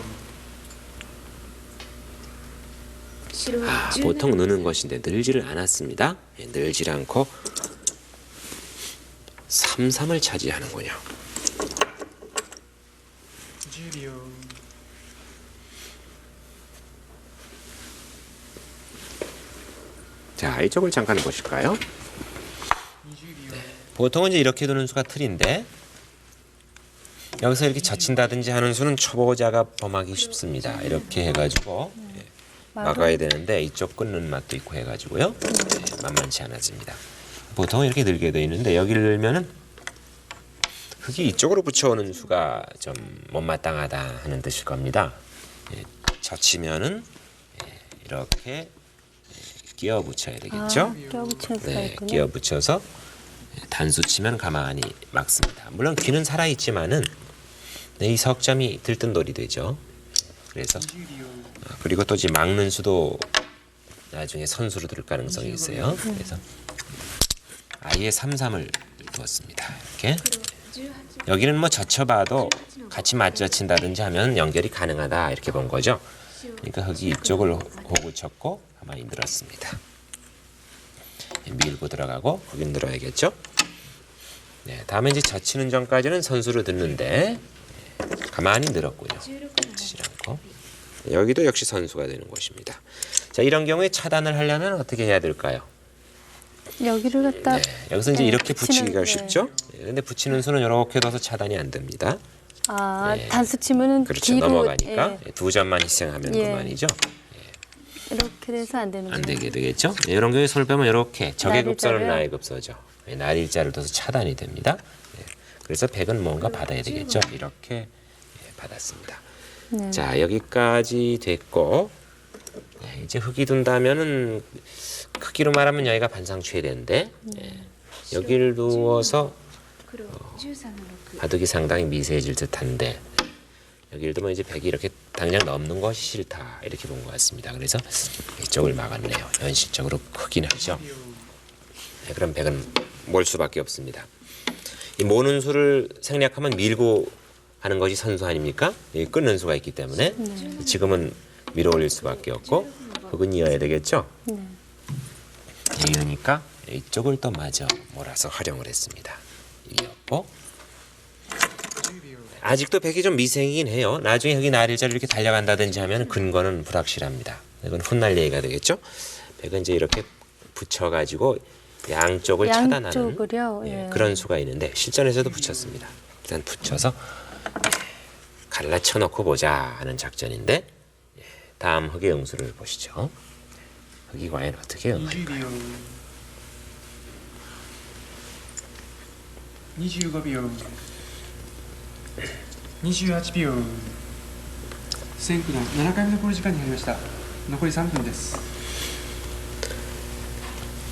白 아, 17 보통 느는 것인데 늘지를 않았습니다. 예, 늘질 않고 3-3을 차지하는군요. 10秒 자, 이쪽을 잠깐 보실까요? 20秒 보통은 이제 이렇게 두는 수가 틀인데 여기서 이렇게 젖힌다든지 하는 수는 초보자가 범하기 쉽습니다. 이렇게 해가지고 예, 막아야 되는데 이쪽 끊는 맛도 있고 해가지고요. 예, 만만치 않아집니다. 보통은 이렇게 늘게 돼 있는데 여기를 늘면은 흙이 이쪽으로 붙여오는 수가 좀 못마땅하다 하는 뜻일 겁니다. 예, 젖히면은 예, 이렇게 예, 끼워 붙여야 되겠죠. 껴붙일 수가 네, 있군요. 끼워 붙여서 단수 치면 가만히 막습니다. 물론 귀는 살아 있지만은 이 석점이 들뜬돌이 되죠. 그래서 20秒 그리고 또 이제 막는 수도 나중에 선수로 들 가능성이 있어요. 그래서 아예 3-3을 두었습니다. 이렇게 18 여기는 뭐 젖혀봐도 같이 맞젖힌다든지 하면 연결이 가능하다 이렇게 본 거죠. 그러니까 흙이 이쪽을 호구 쳤고 가만히 늘었습니다. 밀고 들어가고 거긴 늘어야겠죠. 네, 다음에 이제 젖히는 전까지는 선수로 듣는데 가만히 늘었고요. 16 치지 않고 여기도 역시 선수가 되는 것입니다. 자, 이런 경우에 차단을 하려면 어떻게 해야 될까요? 여기를 갖다 네, 여기서 이제 네, 이렇게 붙이기가 붙이는, 쉽죠. 근데 붙이는 수는 이렇게 둬서 차단이 안 됩니다. 네. 단수 치면은 그렇죠. 뒤로 넘어가니까 예, 두 점만 희생하면 예. 그만이죠. 이렇게 돼서 안 되는 안 거예요. 되게 되겠죠. 네, 이런 경우에 손을 빼면 이렇게 적의급선을 날일자로요? 나의급서죠. 네, 날일자를 둬서 차단이 됩니다. 네, 그래서 백은 뭔가 받아야 되겠죠. 이렇게 예, 받았습니다. 네. 자, 여기까지 됐고 네, 이제 흙이 둔다면은 크기로 말하면 여기가 반상 최대인데 예, 여기를 두어서 黒13の6 바둑이 상당히 미세해질 듯한데 여기를 두면 이제 백이 이렇게 당장 넘는 것이 싫다 이렇게 본 것 같습니다. 그래서 이쪽을 막았네요. 현실적으로 크긴 하죠. 네, 그럼 백은 몰 수밖에 없습니다. 이 모는 수를 생략하면 밀고 하는 것이 선수 아닙니까? 이 끊는 수가 있기 때문에 지금은 밀어 올릴 수밖에 없고 흙은 이어야 되겠죠. 네. 이으니까 이쪽을 또 마저 몰아서 활용을 했습니다. 이었고 10秒 아직도 백이 좀 미생이긴 해요. 나중에 여기 날일자로 이렇게 달려간다든지 하면 근거는 불확실합니다. 이건 훗날 얘기가 되겠죠. 백은 이제 이렇게 붙여가지고 양쪽을 차단하는 양쪽을요. 예, 예. 그런 수가 있는데 실전에서도 붙였습니다. 일단 붙여서 갈라쳐 놓고 보자 하는 작전인데 예, 다음 흙의 응수를 보시죠. 흙이 과연 어떻게 응할까요? 20秒 25秒28秒千九段7回目の考慮時間に入りました。残り3分です。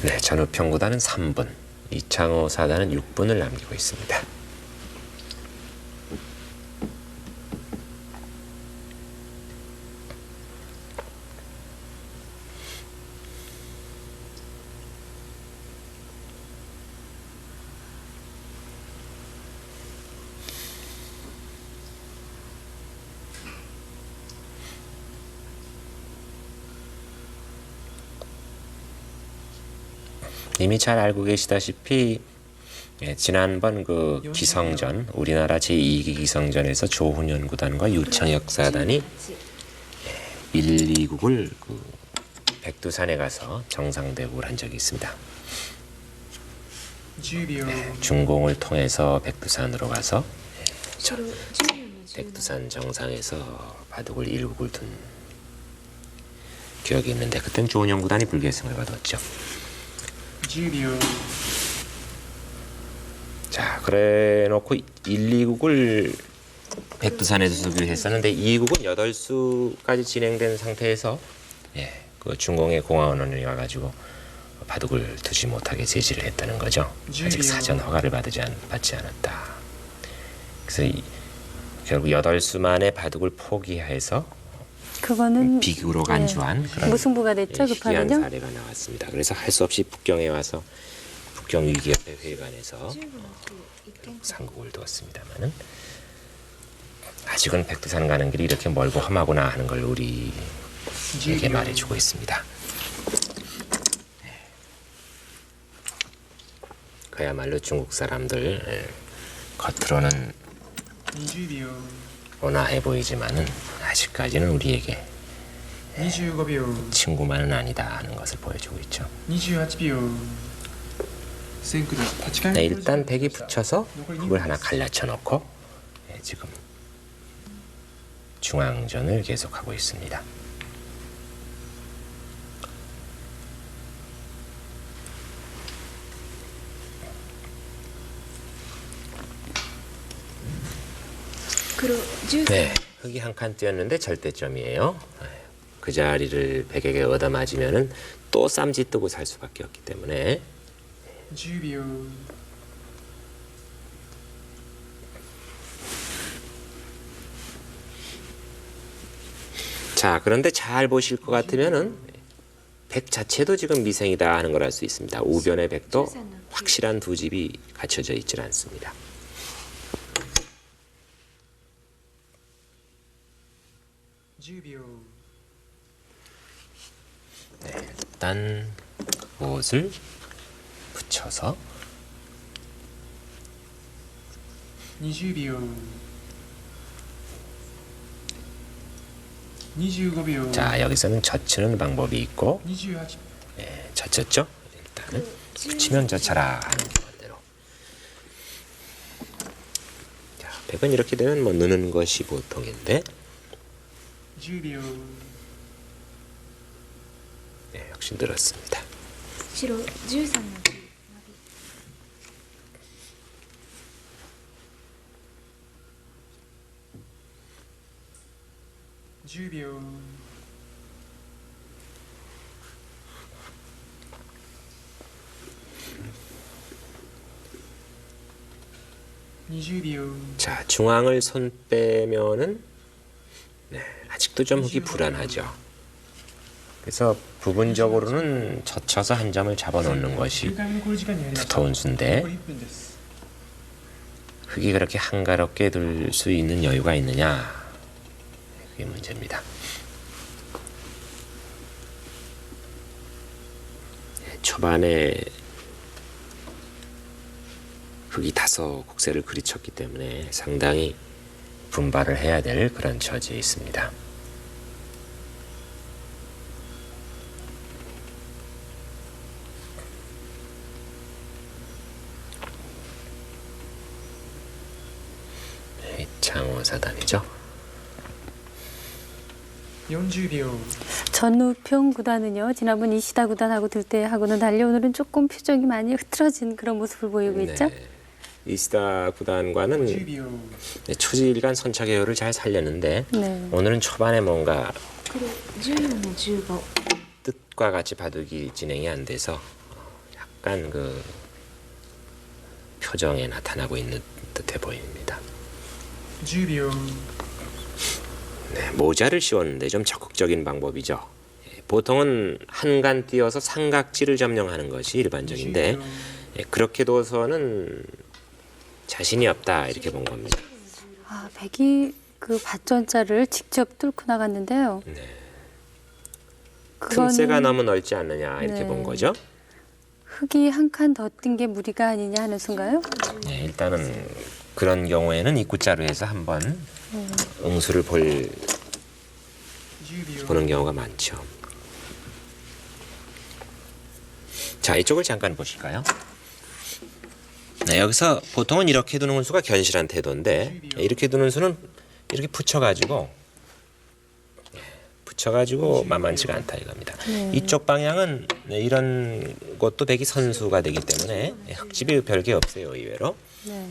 네, 전우평 구단은 3분, 이창호 사단은 6분을 남기고 있습니다. 이미 잘 알고 계시다시피 예, 지난번 그 기성전 우리나라 제2기 기성전에서 조훈현 구단과 유창혁 사단이 1, 2국을 그 백두산에 가서 정상대국을 한 적이 있습니다. 10秒 중공을 통해서 백두산으로 가서 白14の17 백두산 정상에서 바둑을 1국을 둔 기억이 있는데 그때는 조훈현 구단이 불계승을 거뒀죠. 10秒 자, 그래 놓고 1, 2국을 백두산에서 수비를 했었는데 2국은 8수까지 진행된 상태에서 예, 그 중공의 공화원원이 와가지고 바둑을 두지 못하게 제지를 했다는 거죠. 아직 사전 허가를 받지 않았다. 그래서 결국 8수 만에 바둑을 포기해서 그거는 비구로 간주한 그런 무승부가 됐죠, 그 희귀한 판은요? 사례가 나왔습니다. 그래서 할 수 없이 북경에 와서 북경위기협회 회관에서 15の9一見 상국을 두었습니다만은 아직은 백두산 가는 길이 이렇게 멀고 험하구나 하는 걸 우리에게 말해주고 있습니다. 그야말로 중국 사람들 겉으로는 20秒 온화해 보이지만은 아직까지는 우리에게 25秒 친구만은 아니다 하는 것을 보여주고 있죠. 28秒線下立ち返 네, りの 일단 백이 붙여서 흙을 하나 갈라쳐 놓고 지금 중앙전을 계속하고 있습니다.黒13 네, 흙이 한 칸 띄었는데 절대점이에요. 그 자리를 백에게 얻어맞으면은 또 쌈지 뜨고 살 수밖에 없기 때문에 10秒 자, 그런데 잘 보실 것 같으면은 백 자체도 지금 미생이다 하는 걸 알 수 있습니다. 우변의 백도 확실한 두 집이 갖춰져 있질 않습니다. 10秒 일단 옷을 붙여서 20秒25秒 자, 여기서는 젖히는 방법이 있고 28 젖혔죠? 일단은 붙이면 젖혀라 하는 것대로. 자, 백은 이렇게 되면 뭐 느는 것이 보통인데 10秒 네, 역시 늘었습니다. 白13の9 10秒 20秒 자, 중앙을 손 빼면은 네, 아직도 좀 흙이 불안하죠. 그래서 부분적으로는 젖혀서 한 점을 잡아놓는 9 것이 回目の考慮時間に入りました 두터운 수인데 残り1分です 흙이 그렇게 한가롭게 둘 수 있는 여유가 있느냐, 그게 문제입니다. 초반에 흙이 다소 곡세를 그리쳤기 때문에 상당히 분발을 해야 될 그런 처지에 있습니다. 장호 사단이죠. 40秒 전우평 구단은요, 지난번 이시다 구단하고 들 때하고는 달리 오늘은 조금 표정이 많이 흐트러진 그런 모습을 보이고 있죠. 이시다 구단과는 10秒 초지일간 선차 계열을 잘 살렸는데 네. 오늘은 초반에 뭔가 黒14の15 뜻과 같이 바둑이 진행이 안 돼서 약간 그 표정에 나타나고 있는 듯해 보입니다. 10秒 네, 모자를 씌웠는데 좀 적극적인 방법이죠. 보통은 한간 띄어서 삼각지를 점령하는 것이 일반적인데 그렇게 둬서는 자신이 없다 이렇게 본 겁니다. 아, 백이 그 밭전자를 직접 뚫고 나갔는데요. 틈새가 너무 넓지 않느냐 이렇게 네. 본 거죠. 흙이 한 칸 더 뛴 게 무리가 아니냐 하는 순가요? 네, 일단은 그런 경우에는 입구자루에서 한번 응수를 10秒 보는 경우가 많죠. 자, 이쪽을 잠깐 보실까요? 네, 여기서 보통은 이렇게 두는 수가 견실한 태도인데 이렇게 두는 수는 이렇게 붙여가지고 만만치가 않다 이겁니다. 이쪽 방향은 네, 이런 것도 백이 선수가 되기 때문에 흙집이 별게 없어요, 의외로. 네.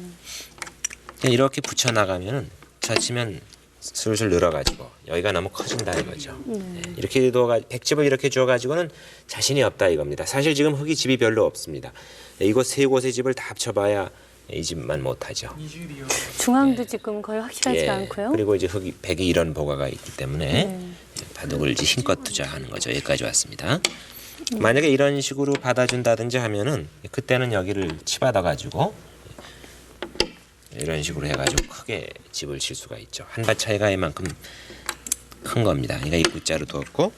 이렇게 붙여 나가면은 젖히면 슬슬 늘어가지고 여기가 너무 커진다 이거죠. 네, 이렇게 백집을 이렇게 주어가지고는 자신이 없다 이겁니다. 사실 지금 흙이 집이 별로 없습니다. 네, 이곳 세 곳의 집을 다 합쳐봐야 이 집만 못하죠. 20秒 중앙도 지금 거의 확실하지가 않고요. 그리고 이제 백이 이런 보가가 있기 때문에 바둑을 이제 힘껏 투자하는 거죠. 여기까지 왔습니다. 만약에 이런 식으로 받아준다든지 하면은 그때는 여기를 치받아 가지고 이런 식으로 해가지고 크게 집을 칠 수가 있죠. 한 발 차이가 이만큼 큰 겁니다. 그러니까 입구자로 두었고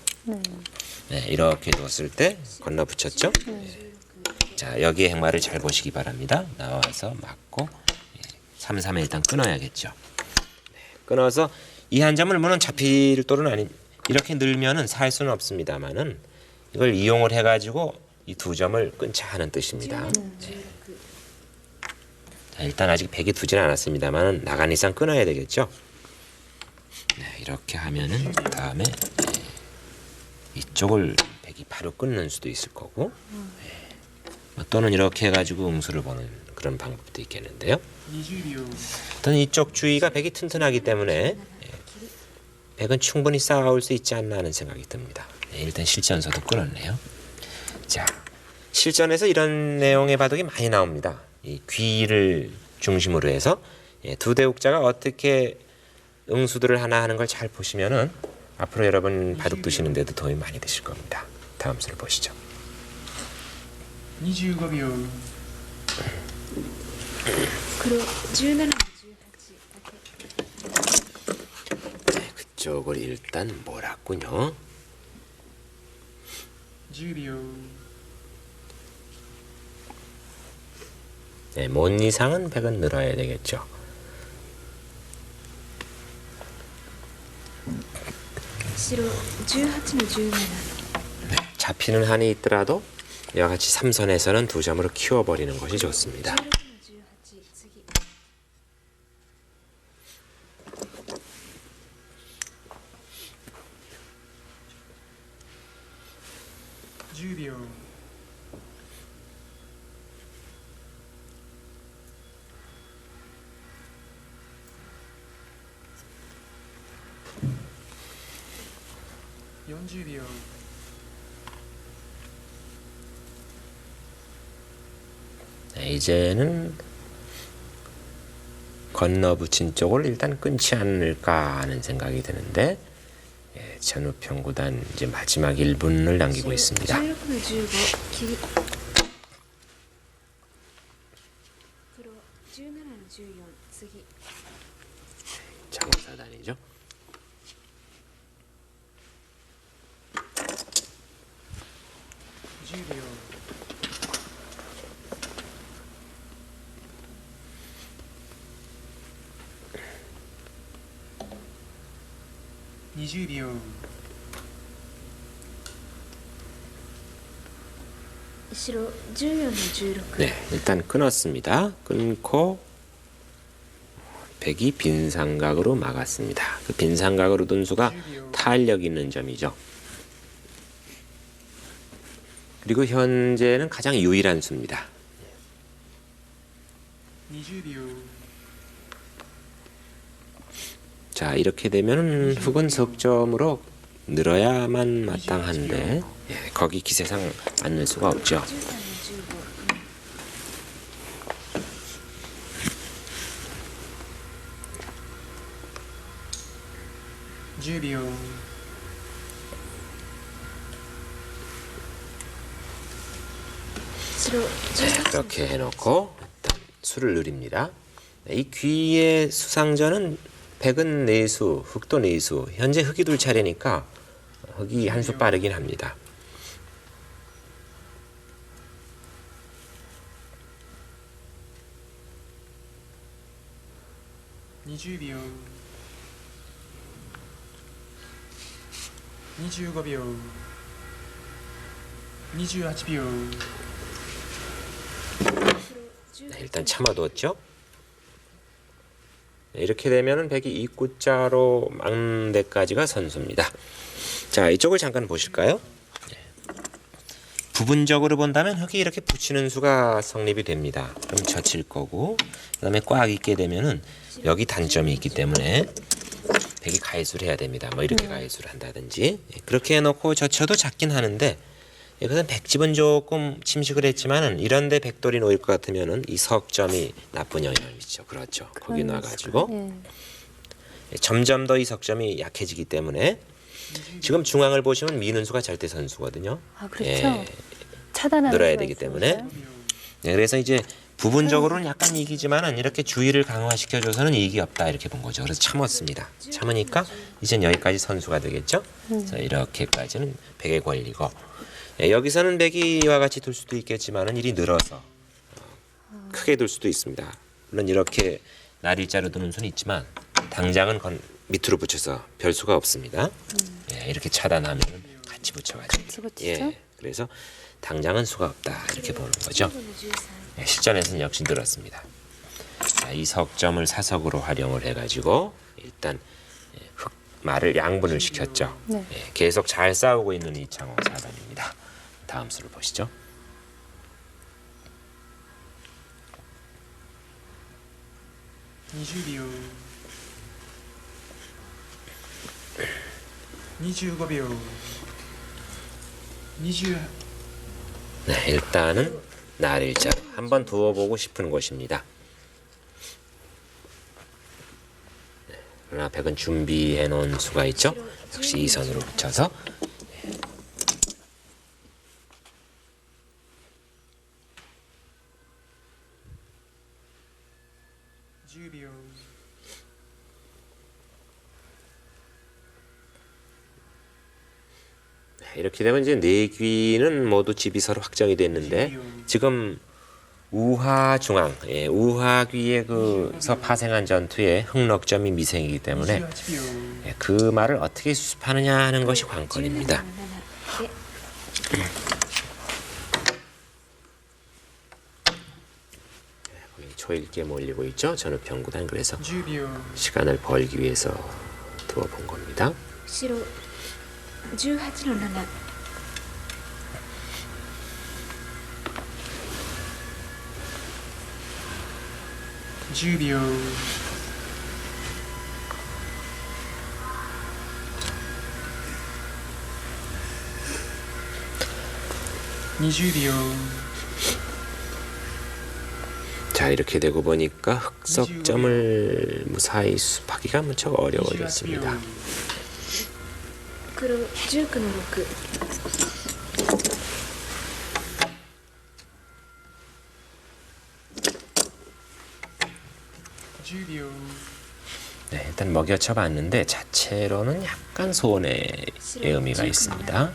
네, 이렇게 두었을 때 건너 붙였죠. 네. 자, 여기에 행마를 잘 보시기 바랍니다. 나와서 맞고 3-3에 일단 끊어야겠죠. 네, 끊어서 이 한 점을 물론 잡힐 또는 아닌 이렇게 늘면은 살 수는 없습니다만은 이걸 이용을 해가지고 이 두 점을 끊자 하는 뜻입니다. 네. 자, 일단 아직 백이 두진 않았습니다만 나간 이상 끊어야 되겠죠. 네, 이렇게 하면은 다음에 이쪽을 백이 바로 끊는 수도 있을 거고 또는 이렇게 해가지고 응수를 보는 그런 방법도 있겠는데요. 20秒 일단 이쪽 주위가 백이 튼튼하기 때문에 백은 충분히 쌓아올 수 있지 않나 하는 생각이 듭니다. 네, 일단 실전서도 끊었네요. 자, 실전에서 이런 내용의 바둑이 많이 나옵니다. 이 귀를 중심으로 해서 두 대국자가 어떻게 응수들을 하나 하는 걸 잘 보시면은 앞으로 여러분 바둑 두시는데도 도움이 많이 되실 겁니다. 다음 수를 보시죠. 25秒 黒17の18 네, 그쪽을 일단 몰았군요. 10秒 네, 뭔 이상은 백은 늘어야 되겠죠.白18の17 네, 잡히는 한이 있더라도 이와 같이 삼선에서는 두 점으로 키워버리는 것이 좋습니다. 16の18次 10秒 40秒 네, 이제는 건너붙인 쪽을 일단 끊지 않을까 하는 생각이 드는데 전우평구단 이제 마지막 1분을 남기고 있습니다. 16の15切り黒17の14次 장사단이죠.10秒 20秒 白14の16 네, 일단 끊었습니다. 끊고 백이 빈삼각으로 막았습니다. 그 빈삼각으로 둔 수가 탄력 있는 점이죠. 그리고 현재는 가장 유일한 수입니다. 20秒 자, 이렇게 되면 흑은 석점으로 늘어야만 마땅한데 거기 기세상 안 늘 수가 없죠. 13の15 10秒 白18 이렇게 해놓고 일단 수를 늘립니다. 이 귀의 수상전은 백은 네수, 흑도 네수. 현재 흑이 둘 차례니까 흑이 한 수 빠르긴 합니다. 20秒 25秒 28秒 네, 일단 참아두었죠. 네, 이렇게 되면은 백이 입구자로 막는 데까지가 선수입니다. 자, 이쪽을 잠깐 보실까요? 네. 부분적으로 본다면 흑이 이렇게 붙이는 수가 성립이 됩니다. 그럼 젖힐 거고, 그다음에 꽉 있게 되면은 여기 단점이 있기 때문에 백이 가해수를 해야 됩니다. 뭐 이렇게 가해수를 한다든지 그렇게 해놓고 젖혀도 작긴 하는데 그것은 백집은 조금 침식을 했지만은 이런데 백돌이 놓일 것 같으면은 이 석점이 나쁜 영향을 미치죠. 그렇죠. 거기 놔가지고 점점 더 이 석점이 약해지기 때문에 지금 중앙을 보시면 미는 수가 절대 선수거든요. 아, 그렇죠. 예, 차단하는 늘어야 수가 되기 있으니까. 때문에. 네, 그래서 이제 부분적으로는 약간 이기지만은 이렇게 주의를 강화시켜줘서는 이익이 없다 이렇게 본 거죠. 그래서 참았습니다. 참으니까 이젠 여기까지 선수가 되겠죠. 그래서 이렇게까지는 백의 권리고 예, 여기서는 백이 이와 같이 둘 수도 있겠지만은 일이 늘어서 크게 둘 수도 있습니다. 물론 이렇게 날일자로 두는 수는 있지만 당장은 밑으로 붙여서 별 수가 없습니다. 예, 이렇게 차단하면 같이 붙여가지고. 같이 붙이죠? 예, 그래서 당장은 수가 없다 이렇게 보는 거죠. 15の13 예, 실전에서는 역시 늘었습니다. 자, 이 석점을 사석으로 활용을 해가지고 일단 예, 말을 양분을 시켰죠. 네. 예, 계속 잘 싸우고 있는 이창호 4단입니다. 다음 수를 보시죠. 20秒25秒20 네, 일단은 날일자 한번 두어보고 싶은 것입니다. 네, 그러나 백은 준비해 놓은 수가 있죠. 역시 이 선으로 붙여서 10秒 이렇게 되면 이제 네 귀는 모두 집이 서로 확정이 됐는데 지금 우하 중앙, 예, 우하 귀에 그서 파생한 전투에 흑넉점이 미생이기 때문에 28秒 예, 그 말을 어떻게 수습하느냐 하는 것이 관건입니다. 17の7で 거기 초일게 몰리고 있죠. 전우평구단. 그래서 10秒 시간을 벌기 위해서 두어본 겁니다. 白18の7 10秒 20秒 자, 이렇게 되고 보니까 흑석점을 무사히 수습하기가 무척 28 어려워졌습니다. 秒黒19の6 10秒 네, 일단 먹여쳐 봤는데 자체로는 약간 손해의 의미가 있습니다.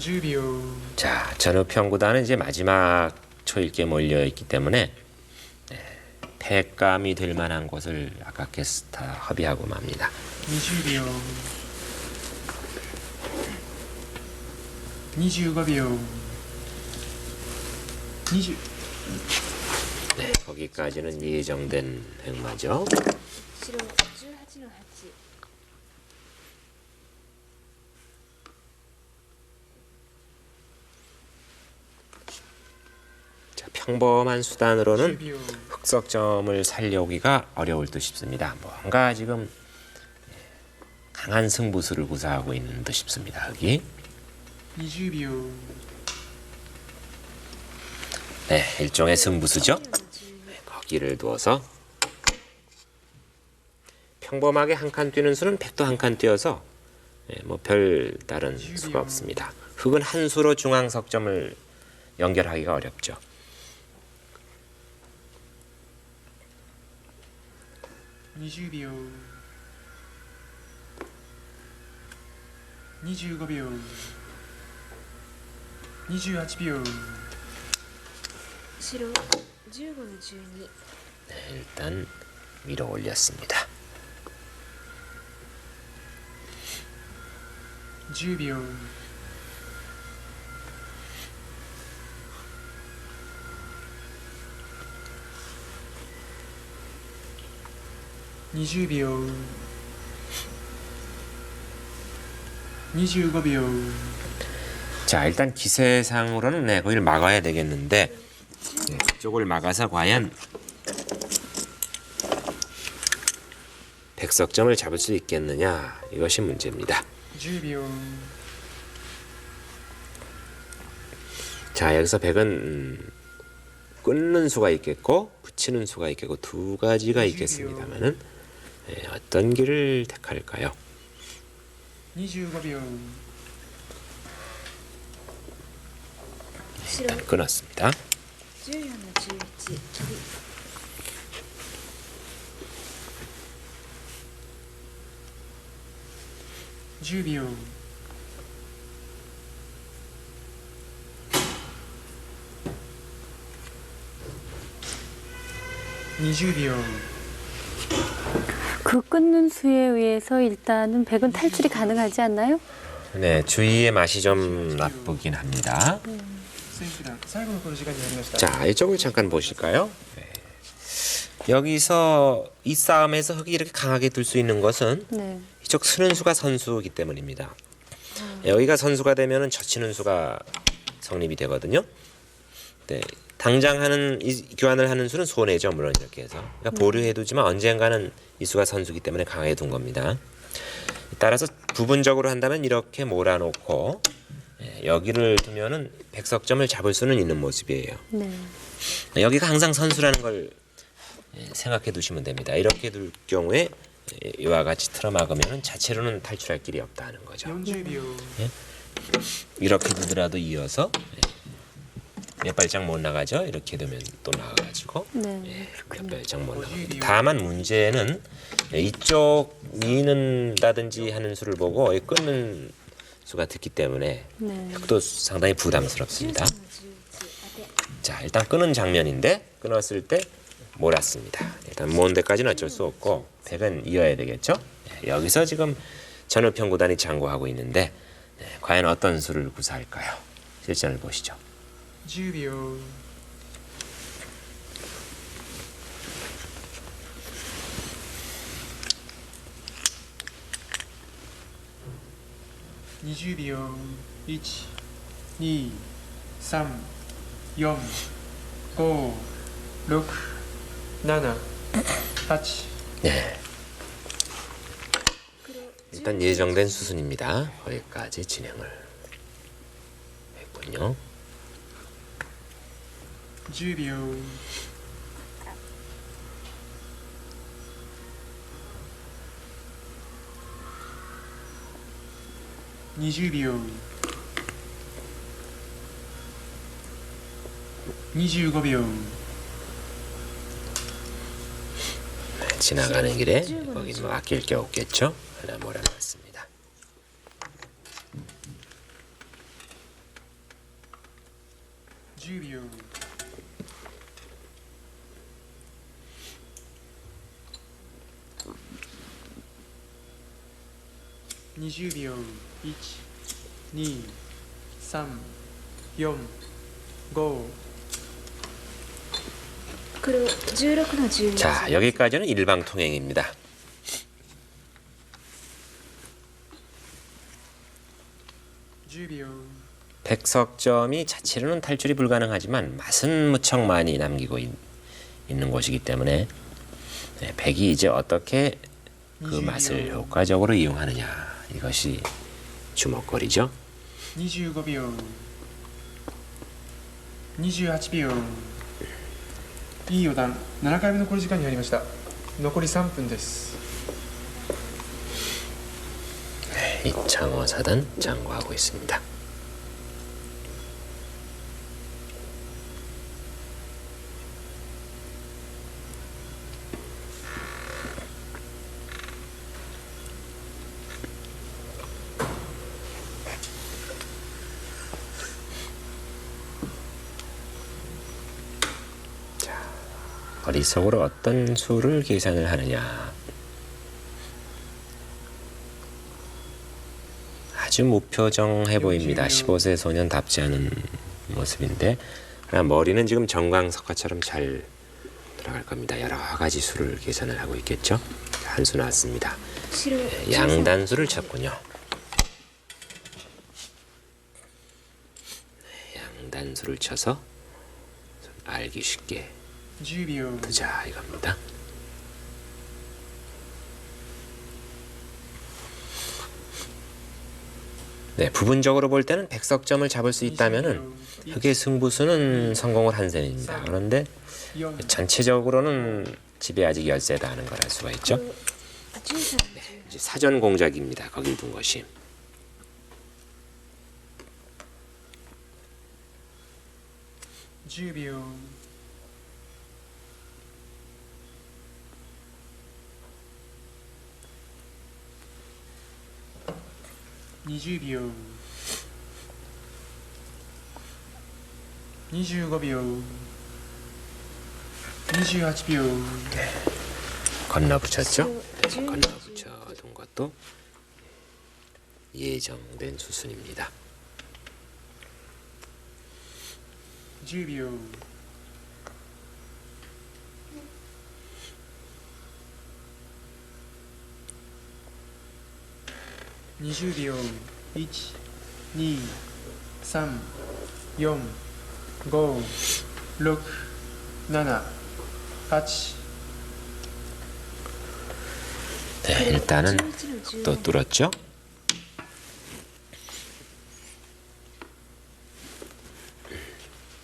取り 10秒 자, 전우평구단은 이제 마지막 초일게 몰려 있기 때문에 패감이 될 만한 곳을 아깝게 다 허비하고 맙니다. 20秒25秒20 네, 거기까지는 예정된 행마죠. 白18の8 자, 평범한 수단으로는 10秒 흑석점을 살려오기가 어려울 듯 싶습니다. 뭔가 지금 강한 승부수를 구사하고 있는 듯 싶습니다. 흑이. 20秒 네, 일종의 승부수죠. の12 거기를 두어서 평범하게 한 칸 뛰는 수는 백도 한 칸 뛰어서 뭐 별 다른 수가 없습니다. 흑은 한 수로 중앙 석점을 연결하기가 어렵죠. 20秒25秒28秒白15の12 네, 일단 밀어 올렸습니다. 10秒20秒25秒 자, 일단 기세상으로는 네, 거기를 막아야 되겠는데 네, 그쪽을 막아서 과연 백석점을 잡을 수 있겠느냐 이것이 문제입니다. 10秒 자, 여기서 백은 끊는 수가 있겠고 붙이는 수가 있겠고 두 가지가 있겠습니다만은 어떤 길을 택할까요? 25秒 일단 끊었습니다. 14の11切り 10秒 20秒 그 끊는 수에 의해서 일단은 백은 탈출이 가능하지 않나요? 네, 주의의 맛이 좀 나쁘긴 합니다. 選手団最後の考慮時間になりました 자, 이쪽을 잠깐 보실까요? 네. 여기서 이 싸움에서 흑이 이렇게 강하게 둘 수 있는 것은 네. 이쪽 쓰는 수가 선수이기 때문입니다. 여기가 선수가 되면은 젖히는 수가 성립이 되거든요. 네, 당장 하는 교환을 하는 수는 손해죠, 물론 이렇게 해서. 그러니까 보류해두지만 언젠가는 이 수가 선수기 때문에 강하게 둔 겁니다. 따라서 부분적으로 한다면 이렇게 몰아놓고 여기를 두면은 백석점을 잡을 수는 있는 모습이에요. 네. 여기가 항상 선수라는 걸 생각해 두시면 됩니다. 이렇게 둘 경우에 이와 같이 틀어막으면 자체로는 탈출할 길이 없다는 거죠. 40秒 이렇게 두더라도 이어서 몇 발짝 못 나가죠. 이렇게 되면 또 나가가지고 네. 몇 발짝 못 나갑니다. 다만 문제는 이쪽 미는다든지 하는 수를 보고 끊는 수가 듣기 때문에 네. 또 상당히 부담스럽습니다. 13の11当て 자, 일단 끊은 장면인데 끊었을 때 몰았습니다. 일단 모은 데까지는 어쩔 수 없고 백은 이어야 되겠죠. 여기서 지금 전우평구단이 장구하고 있는데 과연 어떤 수를 구사할까요? 실전을 보시죠. 10秒 20秒 1、2、3、4、5、6、7、8 네. 일단 예정된 수순입니다. 거기까지 진행을 했군요. 10秒 20秒 25秒 지나가는 길에 거기 뭐 아낄 게 없겠죠. 하나 몰아놨습니다. 10秒 20秒 1、2、3、4、5 黒16の12 자, 여기까지는 일방통행입니다. 10秒 백석점이 자체로는 탈출이 불가능하지만 맛은 무척 많이 남기고 있는 곳이기 때문에 백이 이제 어떻게 그 맛을 효과적으로 이용하느냐 이것이 주목거리죠. 25秒 28秒いい予断7回目の考慮時間に入りました残り3分です 이창호 사단 장구하고 있습니다. 머릿속으로 어떤 수를 계산을 하느냐. 아주 무표정해 보입니다. 15세 소년답지 않은 모습인데 그러나 머리는 지금 정광석화처럼 잘 돌아갈 겁니다. 여러 가지 수를 계산을 하고 있겠죠. 한 수 나왔습니다. 白 양단수를 쳤군요. 양단수를 쳐서 알기 쉽게 10秒 두자 이겁니다. 네, 부분적으로 볼 때는 백석점을 잡을 수 있다면은 흑의 승부수는 성공을 한 셈입니다. 그런데 4 전체적으로는 집에 아직 열세다 하는 걸 알 수가 있죠. 13 이제 사전 공작입니다. 거길 둔 것이. 10秒 20秒 25秒 28秒 건너붙였죠. 12 건너붙여 둔 것도 예정된 수순입니다. 10秒 20秒 1、2、3、4、5、6、7、8 네, 일단은 11の 또 뚫었죠.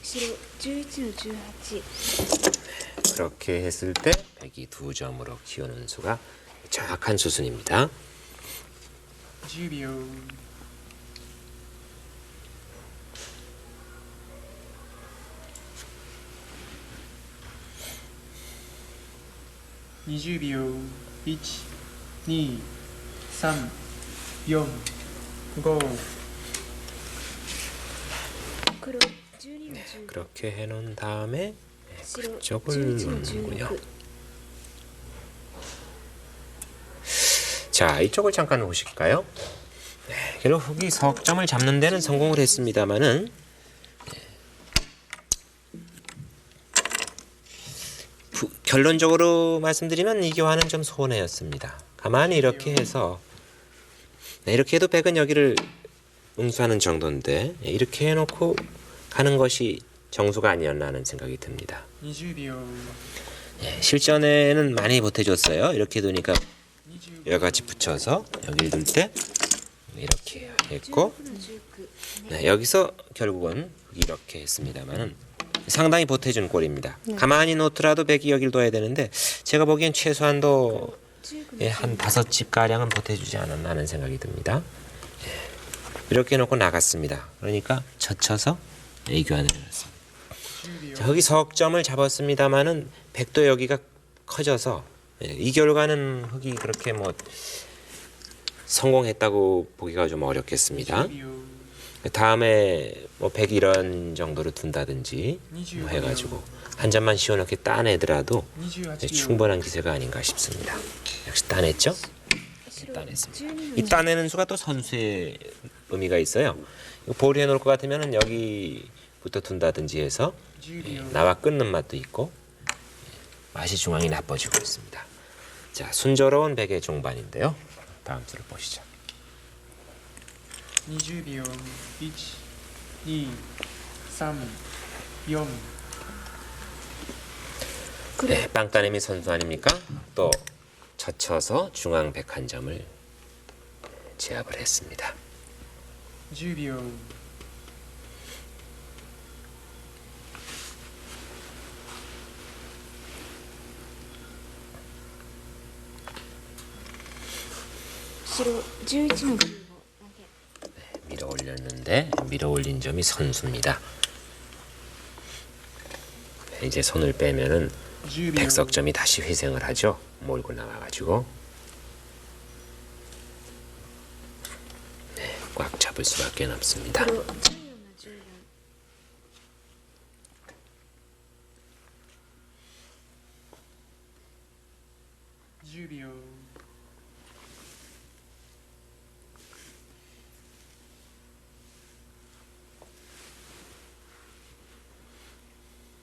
白11の18 그렇게 했을 때 백이 2점으로 키우는 수가 정확한 수순입니다. 10秒 20秒 1、2、3、4、5 黒12の15 그렇게 해놓은 다음에 白그쪽을 11の 누르는군요. 16 자, 이쪽을 잠깐 보실까요? 네, 결국 흑이 석점을 잡는 데는 성공을 했습니다만은 결론적으로 말씀드리면 이 교환은 좀 손해였습니다. 가만히 이렇게 해서 이렇게 해도 백은 여기를 응수하는 정도인데 이렇게 해놓고 가는 것이 정수가 아니었나 하는 생각이 듭니다. 20秒 실전에는 많이 보태줬어요. 이렇게 두니까 25 여기까지 붙여서 여기를 둘 때 이렇게 했고 16の19 네, 여기서 결국은 이렇게 했습니다만은 상당히 보태준 꼴입니다. 가만히 놓더라도 백이 여기를 둬야 되는데 제가 보기엔 최소한도 19 한 5집 가량은 보태주지 않았나 하는 생각이 듭니다. 이렇게 놓고 나갔습니다. 그러니까 젖혀서 이 교환을 해놨습니다. 10秒 자, 여기 석점을 잡았습니다만은 백도 여기가 커져서 이 결과는 흑이 그렇게 뭐 성공했다고 보기가 좀 어렵겠습니다. 10秒 다음에 뭐 백이 이런 정도로 둔다든지 뭐 해가지고 한 점만 씌워놓게 따내더라도 28秒 충분한 기세가 아닌가 싶습니다. 역시 따냈죠? 白따냈습니다. 12の 이 따내는 수가 또 선수의 의미가 있어요. 이거 보류해 놓을 것 같으면 여기부터 둔다든지 해서 10秒 나와 끊는 맛도 있고 맛이 중앙이 나빠지고 있습니다. 자, 순조로운 백의 종반인데요. 다음 수를 보시죠. 20秒 1、2、3、4 네, 빵따님이 선수 아닙니까? 또 젖혀서 중앙 백 한 점을 제압을 했습니다. 10秒 白11の15投げ 밀어 올렸는데 밀어 올린 점이 선수입니다. 네, 이제 손을 빼면은 10秒 백석점이 다시 회생을 하죠. 몰고 나와가지고 네, 꽉 잡을 수밖에 없습니다. 黒14の14 10秒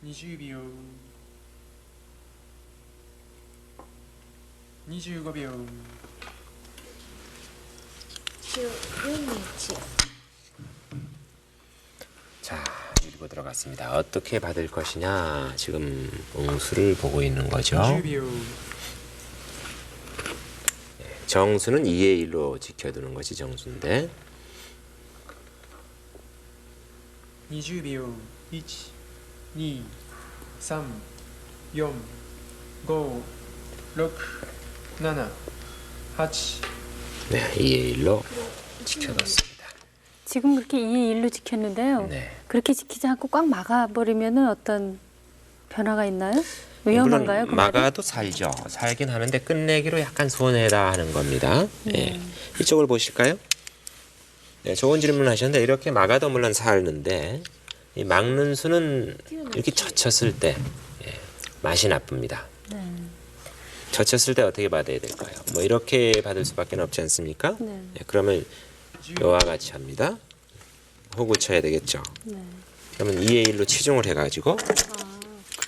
20秒 25秒 白4の1 자, 밀고 들어갔습니다. 어떻게 받을 것이냐 지금 응수를 보고 있는 거죠. 10秒 정수는 2의 1로 지켜두는 것이 정수인데 20秒。1、2、3、4、5、6、7、8。 네, 2의 1로 지켜뒀습니다. 지금 그렇게 2의 1로 지켰는데요. 네. 그렇게 지키지 않고 꽉 막아버리면은 어떤 변화가 있나요? 위험한가요? 물론 그 말이? 막아도 살죠. 살긴 하는데 끝내기로 약간 손해다 하는 겁니다. 예. 이쪽을 보실까요? 네, 좋은 질문 하셨는데 이렇게 막아도 물론 살는데 이 막는 수는 이렇게 젖혔을 때 맛이 나쁩니다. 네. 젖혔을 때 어떻게 받아야 될까요? 뭐 이렇게 받을 수밖에 없지 않습니까? 네. 그러면 이와 같이 합니다. 호구 쳐야 되겠죠. 네. 그러면 2의 1로 치중을 해가지고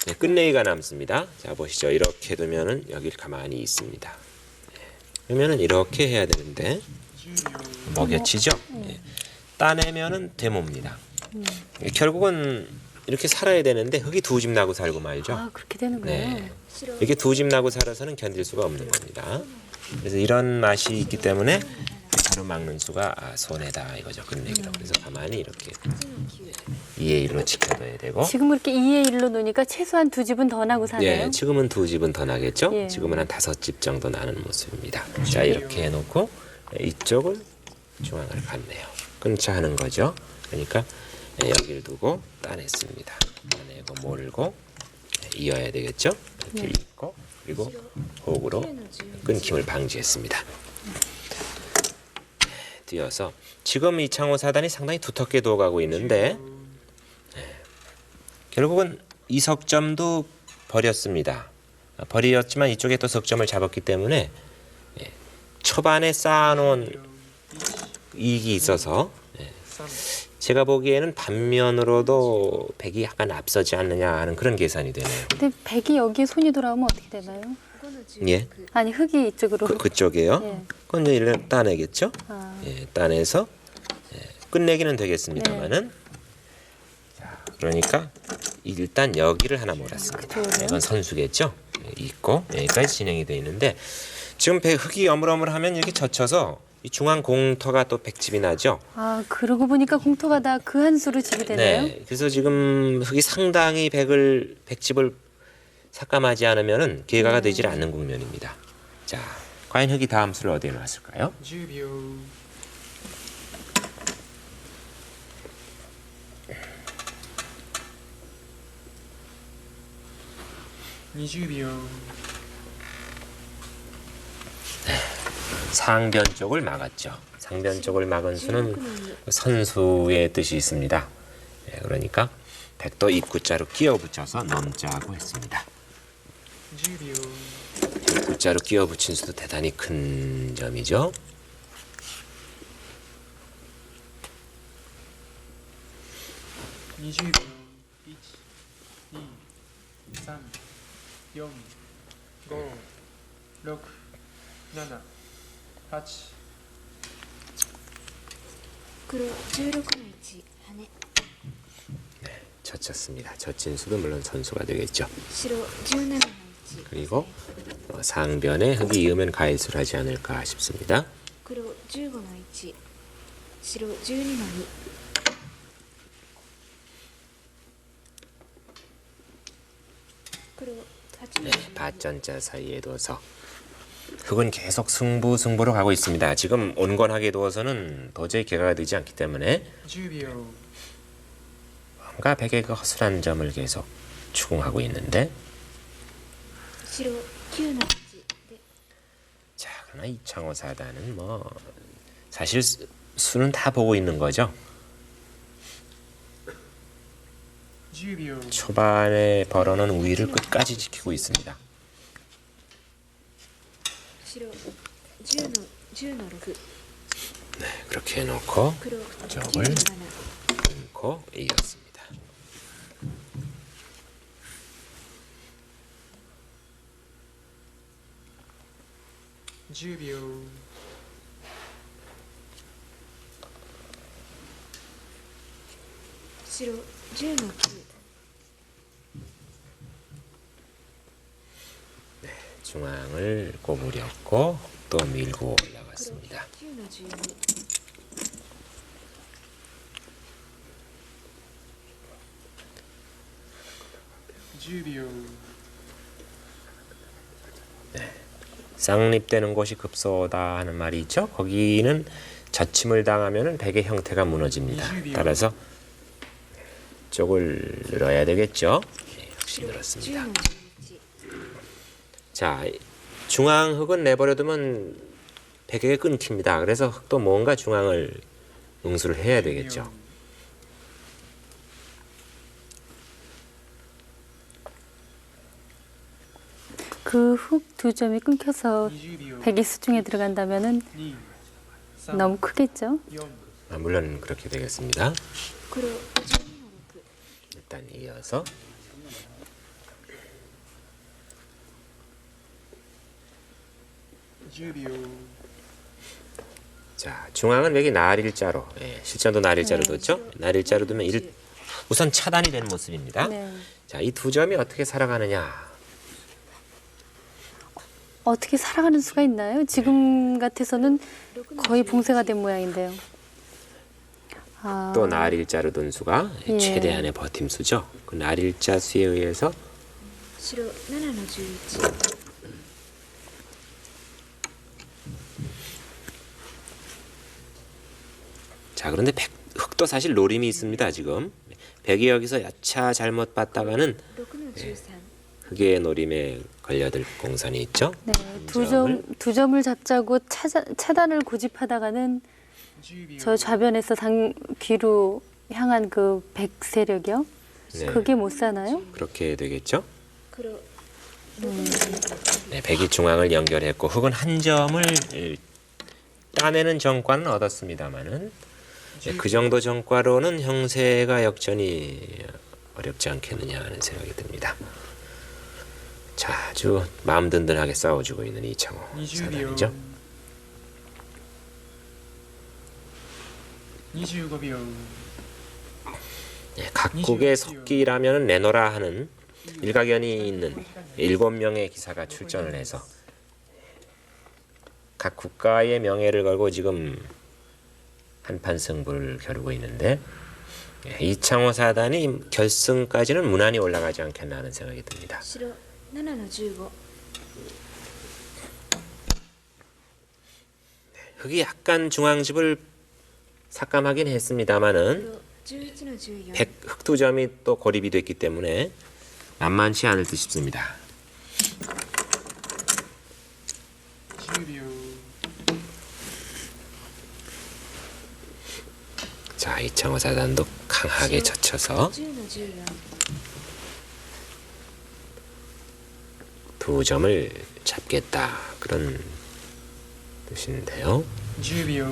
네, 끝내기가 남습니다. 자 보시죠. 이렇게 두면은 여기 가만히 있습니다. 그러면은 이렇게 해야 되는데 먹여치죠. 따내면은 데모입니다. 결국은 이렇게 살아야 되는데 흙이 두 집 나고 살고 말죠. 아, 그렇게 되는 거예요? 네. 이렇게 두 집 나고 살아서는 견딜 수가 없는 겁니다. 그래서 이런 맛이 있기 때문에 바로 막는 수가 손해다 이거죠. 끝내기로. 그래서 가만히 이렇게 2의 1로 지켜둬야 되고. 지금 이렇게 2의 1로 놓으니까 최소한 두 집은 더 나고 사네요. 예, 지금은 두 집은 더 나겠죠. 예. 지금은 한 5집 정도 나는 모습입니다. 자 이렇게 해놓고 이쪽을 중앙을 갔네요. 끊자 하는 거죠. 그러니까 여기를 두고 따냈습니다. 따내고 몰고 이어야 되겠죠. 이렇게 잇고 그리고 호흡으로 끊김을 방지했습니다. 뛰어서 지금 이창호 사단이 상당히 두텁게 두어가고 있는데 결국은 이 석점도 버렸습니다. 버렸지만 이쪽에 또 석점을 잡았기 때문에 초반에 쌓아놓은 이익이 있어서 제가 보기에는 반면으로도 백이 약간 앞서지 않느냐 하는 그런 계산이 되네요. 근데 백이 여기에 손이 돌아오면 어떻게 되나요? 예, 아니, 흙이 이쪽으로. 그쪽에요. 예. 그건 이제 일단 따내겠죠. 아. 예, 따내서 끝내기는 되겠습니다만은 자, 그러니까 일단 여기를 하나 몰았습니다. 그쪽으로요? 이건 선수겠죠. 있고 여기까지 진행이 되어 있는데 지금 흙이 어물어물하면 이렇게 젖혀서 이 중앙 공터가 또 백집이 나죠. 아, 그러고 보니까 공터가 다 그 한 수로 집이 되네요. 네, 그래서 지금 흙이 상당히 백집을 삭감하지 않으면은 기회가 되질 않는 국면입니다. 자, 과연 흙이 다음 수를 어디에 놨을까요? 10秒。20秒。 상변 쪽을 막았죠. 상변 쪽을 막은 수는 선수의 뜻이 있습니다. 그러니까 백도 입구자로 끼워 붙여서 넘자고 했습니다. 10秒。 입구자로 끼워 붙인 수도 대단히 큰 점이죠. $20. 1、2、3、4、5、6、7、8。黒16の1羽根 젖혔습니다. 젖힌 수도 물론 선수가 되겠죠. 白17の1 그리고 상변에 흙이 이으면 가해수를 하지 않을까 싶습니다. 黒15の1白12の2黒8の 밭전자 사이에 두어서 흙은 계속 승부로 가고 있습니다. 지금 온건하게 두어서는 도저히 개가가 되지 않기 때문에 10秒。 뭔가 백의 그 허술한 점을 계속 추궁하고 있는데 白9の1で 자 그러나 이창호 사단은 뭐 사실 수는 다 보고 있는 거죠. 10秒。 초반에 벌어놓은 우위를 끝까지 지키고 있습니다. 白10の6 네, 그렇게 해놓고 黒 저걸 9の7 끊고 이겼습니다. $10秒。 白10の9 중앙을 꼬부렸고 또 밀고 黒 올라갔습니다. 9の12 10秒 쌍립되는 곳이 급소다 하는 말이 있죠. 거기는 젖힘을 당하면 백의 형태가 무너집니다. 따라서 쪽을 늘어야 되겠죠. 네, 역시 10 늘었습니다. の11 자, 중앙 흙은 내버려두면 백에게 끊깁니다. 그래서 흙도 뭔가 중앙을 응수를 해야 되겠죠. 그 흙 두 점이 끊겨서 20秒 백의 수중에 들어간다면은 2 3 너무 크겠죠? 4 물론 그렇게 되겠습니다. 黒52の6 일단 이어서 10秒 자, 중앙은 여기 날일자로, 실전도 날일자로 뒀죠. 날일자로 두면 우선 차단이 되는 모습입니다. 네. 자, 이 두 점이 어떻게 살아가느냐. 어떻게 살아가는 수가 있나요? 지금 같아서는 거의 봉쇄가 된 모양인데요. 아, 또 날일자로 둔 수가 예. 최대한의 버팀수죠. 그 날일자 수에 의해서 白7の11 자, 그런데 흙도 사실 노림이 있습니다. 지금 백이 여기서 야차 잘못 봤다가는 6の13 흙의 노림에 걸려들 공산이 있죠. 네, 두 점을 잡자고 차단을 고집하다가는 10秒 저 좌변에서 귀로 향한 그 백 세력이요. 네, 그게 못 사나요? 그렇게 되겠죠. 黒6の16 네, 백이 중앙을 연결했고 흙은 한 점을 따내는 정과는 얻었습니다만은 그 정도 정과로는 형세가 역전이 어렵지 않겠느냐 하는 생각이 듭니다. 자, 아주 마음 든든하게 싸워주고 있는 이창호 20秒 사단이죠. 25秒 네, 각국의 석기라면 내노라 하는 일가견이 있는 7명의 기사가 출전을 해서 각 국가의 명예를 걸고 지금 한판 승부를 겨루고 있는데 이창호 사단이 결승까지는 무난히 올라가지 않겠나 하는 생각이 듭니다. 白7の15 흙이 약간 중앙집을 삭감하긴 했습니다만은 黒11の14 흙 두 점이 또 고립이 됐기 때문에 만만치 않을 듯 싶습니다. 10秒 자, 이창호 사단도 강하게 젖혀서 10の14 두 점을 잡겠다 그런 뜻인데요. 10秒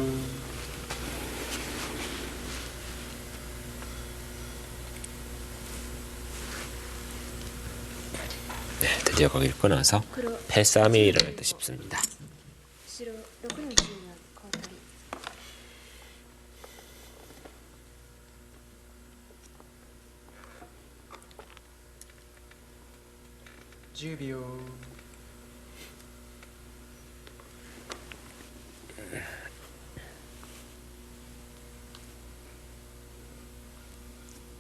네, 드디어 거기를 끊어서 黒 패싸움이 일어날 듯 싶습니다. 白6の14小当たり 10秒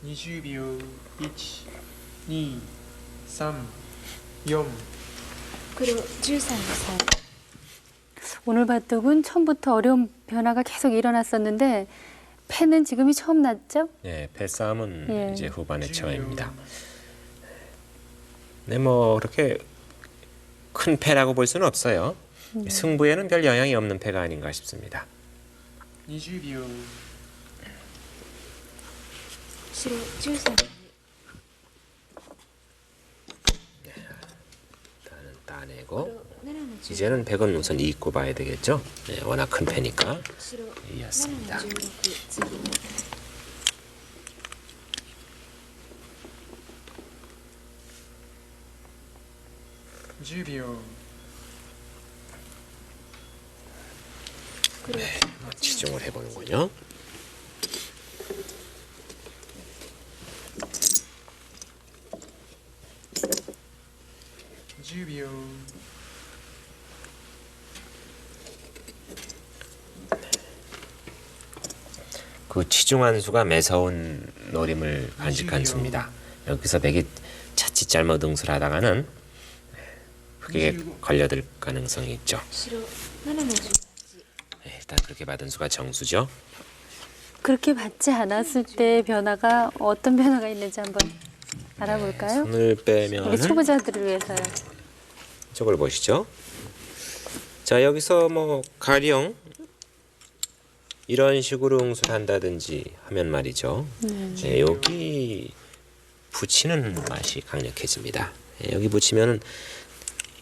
20秒 1 2 3 4 黒13の3 오늘 바둑은 처음부터 어려운 변화가 계속 일어났었는데 패는 지금이 처음 났죠? 네, 패싸움은 예. 이제 후반에 처음입니다. 네, 뭐 그렇게 큰 패라고 볼 수는 없어요. 승부에는 별 영향이 없는 패가 아닌가 싶습니다. 20秒 白13の 일단은 따내고 黒7の10 이제는 백은 우선 이고 봐야 되겠죠. 네, 워낙 큰 패니까 白7の 이었습니다. 16次 10秒 黒 치중을 해보는군요.10秒 그 치중한 수가 매서운 노림을 간직한 수입니다. 여기서 백이 자칫 잘못 응수하다가는 흑에게 걸려들 가능성이 있죠. 白7の18 네, 일단 그렇게 받은 수가 정수죠. 그렇게 받지 않았을 때 변화가 어떤 변화가 있는지 한번 알아볼까요? 손을 이게 빼면은 초보자들을 위해서요. 이쪽을 보시죠. 자, 여기서 뭐 가령 이런 식으로 응수를 한다든지 하면 말이죠. 네, 여기 붙이는 맛이 강력해집니다. 네, 여기 붙이면은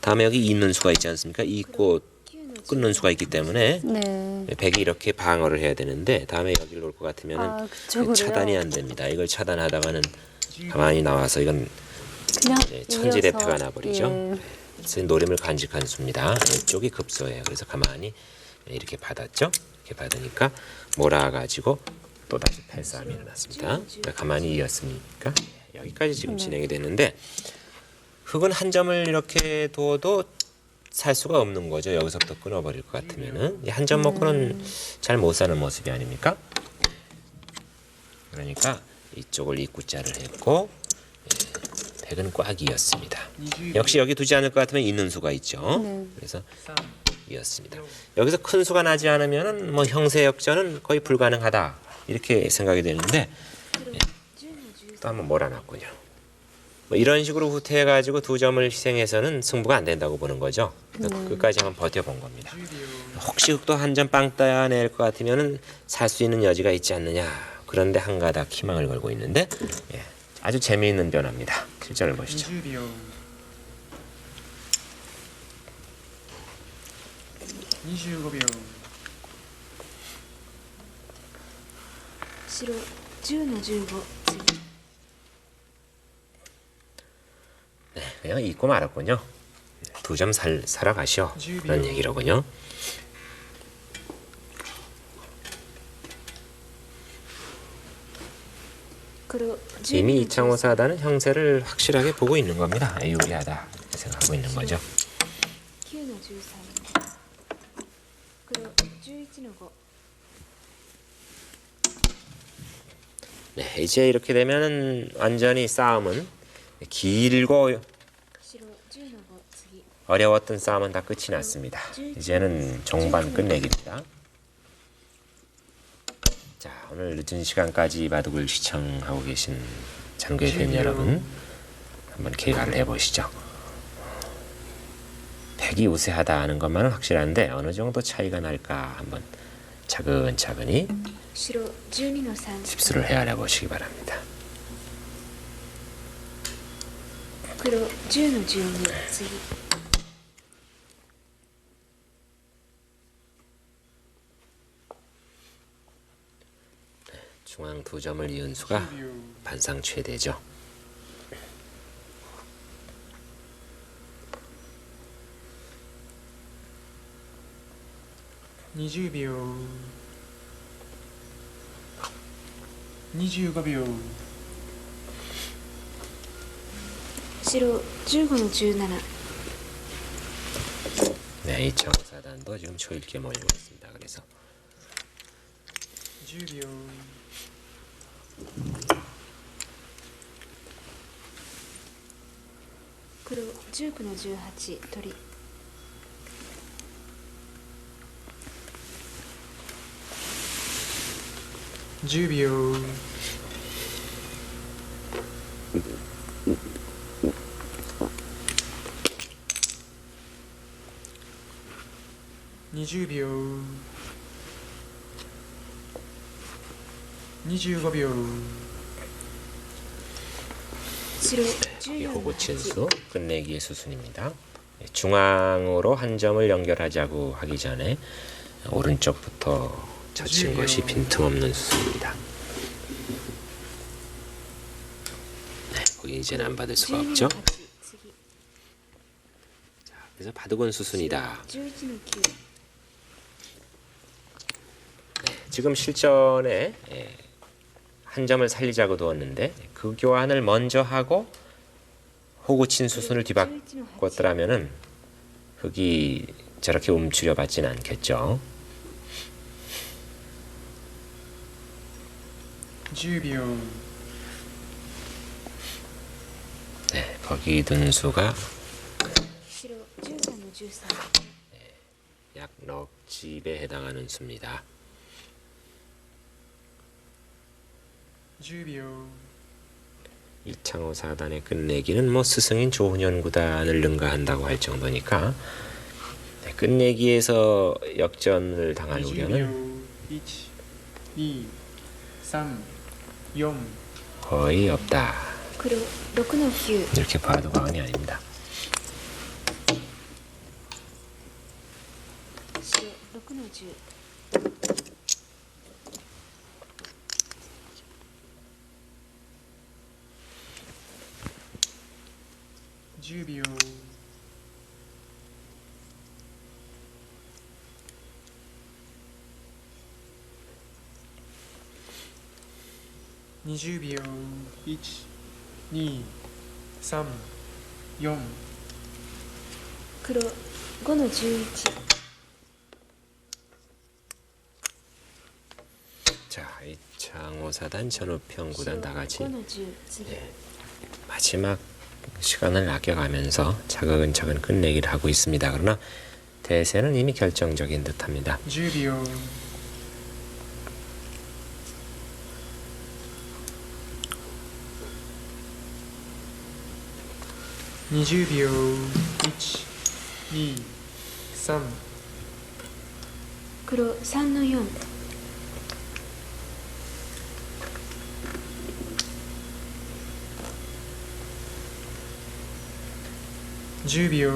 다음에 여기 있는 수가 있지 않습니까? 있고 9の 끊는 수가 있기 때문에 네. 백이 이렇게 방어를 해야 되는데 다음에 여기를 놓을 것 같으면은 아, 그쪽으로요? 차단이 안 됩니다. 이걸 차단하다가는 가만히 나와서 이건 그냥 천지대패가 이어서, 나버리죠. 예. 그래서 노림을 간직한 수입니다. 이쪽이 급소예요. 그래서 가만히 이렇게 받았죠. 이렇게 받으니까 몰아가지고 또다시 패싸움이 일어났습니다. 그러니까 가만히 이었으니까 여기까지 지금 진행이 됐는데 흑은 한 점을 이렇게 둬도 살 수가 없는 거죠. 여기서부터 끊어버릴 것 같으면은 한 점 먹고는 잘 못 사는 모습이 아닙니까? 그러니까 이쪽을 입구자를 했고 백은 꽉 이었습니다. 20 역시 여기 두지 않을 것 같으면 있는 수가 있죠. 네. 그래서 3 이었습니다. 여기서 큰 수가 나지 않으면은 뭐 형세 역전은 거의 불가능하다 이렇게 생각이 되는데 10の 또 한번 몰아놨군요. 뭐 이런 식으로 후퇴해가지고 두 점을 희생해서는 승부가 안 된다고 보는 거죠. 그래서 끝까지 한번 버텨본 겁니다. 10秒 혹시 흑도 한 점 빵 따낼 것 같으면은 살 수 있는 여지가 있지 않느냐. 그런데 한 가닥 희망을 걸고 있는데 예, 아주 재미있는 변화입니다. 실전을 보시죠. 20秒 25秒 白10の15次 네, 그냥 잊고 말았군요. 두 점 살아가시오. 그런 얘기로군요.黒이미 12 이창호 사단은 형세를 확실하게 보고 있는 겁니다. 유리하다 이렇게 생각하고 있는 거죠. 9の13黒11の5 네, 이제 이렇게 되면은 완전히 싸움은 길고 白10の5次 어려웠던 싸움은 다 끝이 났습니다. 이제는 종반 끝내기입니다. 자, 오늘 늦은 시간까지 바둑을 시청하고 계신 장교의 팬 여러분 한번 개가를 해보시죠. 백이 우세하다 하는 것만은 확실한데 어느 정도 차이가 날까 한번 차근차근히 白12の3 집수를 헤아려 보시기 바랍니다. 黒10の12次 중앙 두 점을 이은 수가 10秒 반상 최대죠.20秒25秒 白15の17 네, 이창호 사단도 지금 초일기에 몰리고 있습니다. 그래서 10秒 黒19の18取り10秒20秒25秒 白14の 호구친수 끝내기의 수순입니다. 중앙으로 한 점을 연결하자고 하기 전에 오른쪽부터 젖힌 것이 빈틈없는 수순입니다. 네, 거기 이제는 안 받을 수가 12 없죠. の8次 그래서 바둑은 수순이다. 11の9 지금 실전에 한 점을 살리자고 두었는데 그 교환을 먼저 하고 호구친 수순을 뒤바꿨더라면은 흑이 저렇게 움츠려 받지는 않겠죠. 10秒 네, 거기 둔 수가 白13の13 약 넉 집에 해당하는 수입니다. 10秒 이창호 사단의 끝내기는 뭐 스승인 조훈현 구단을 능가한다고 할 정도니까 네, 끝내기에서 역전을 당할 20 우려는 秒1 2 3 4 거의 없다. 黒6の9 이렇게 봐도 과언이 아닙니다. 白6の10 10秒 20秒1 2 3 4 黒5の11 자, 이창호 사단, 전우평 白 구단 다 같이 5の10次 마지막 시간을 아껴가면서 차근차근 끝내기를 하고 있습니다. 그러나 대세는 이미 결정적인 듯합니다. 10秒 20秒1 2 3 黒3の4 10秒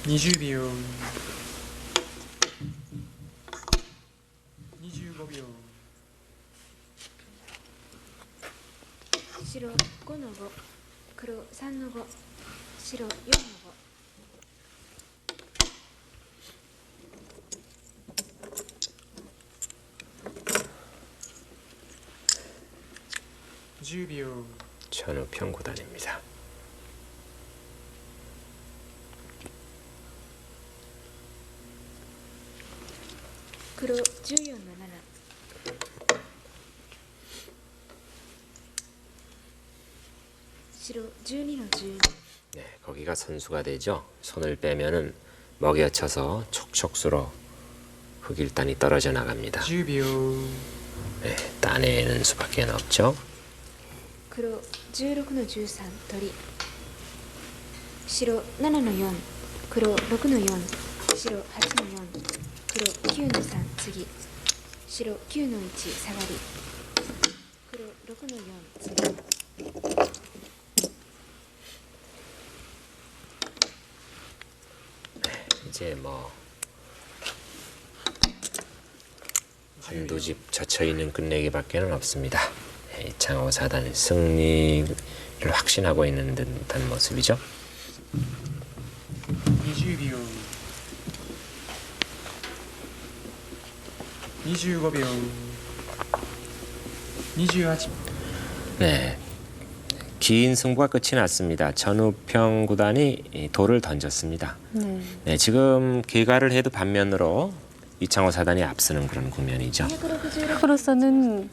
20秒 25秒 白5の5黒3の5白4の5 10秒 전우평 구단입니다.黒14の7白12の12 네, 거기가 선수가 되죠. 손을 빼면은 먹여쳐서 촉촉수로 흑일단이 떨어져 나갑니다. 10秒 네, 따내는 수밖에 없죠. 黒16の13鳥白7の4黒6の4白8の4黒9の3次白9の1下がり黒6の4次 이제 뭐 한두 집 젖혀 있는 끝내기밖에는 없습니다. 네, 이창호 사단의 승리를 확신하고 있는 듯한 모습이죠. 20秒 25秒 28 네, 긴 승부가 끝이 났습니다. 전우평 구단이 이 돌을 던졌습니다. 네. 네, 지금 개가를 해도 반면으로 이창호 사단이 앞서는 그런 국면이죠. 266 프로서는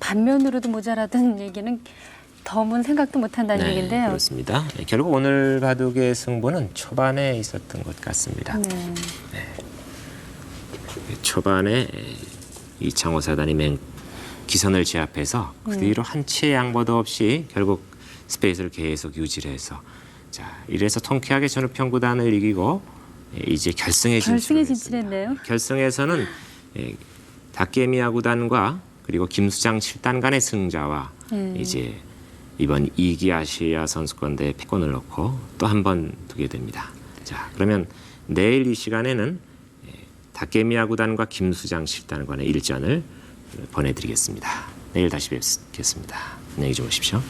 반면으로도 모자라던 얘기는 덤은 생각도 못한다는 네, 얘기인데요. 그렇습니다. 네, 결국 오늘 바둑의 승부는 초반에 있었던 것 같습니다. 네. 초반에 이창호 사단이 기선을 제압해서 그 뒤로 한 치의 양보도 없이 결국 스페이스를 계속 유지를 해서 자 이래서 통쾌하게 전우평 구단을 이기고 이제 결승에 진출했네요. 결승에서는 다케미야 구단과 그리고 김수장 7단 간의 승자와 이제 이번 2기 아시아 선수권대회 패권을 놓고 또 한 번 두게 됩니다. 자 그러면 내일 이 시간에는 다케미야 구단과 김수장 7단 간의 일전을 보내드리겠습니다. 내일 다시 뵙겠습니다. 안녕히 주무십시오.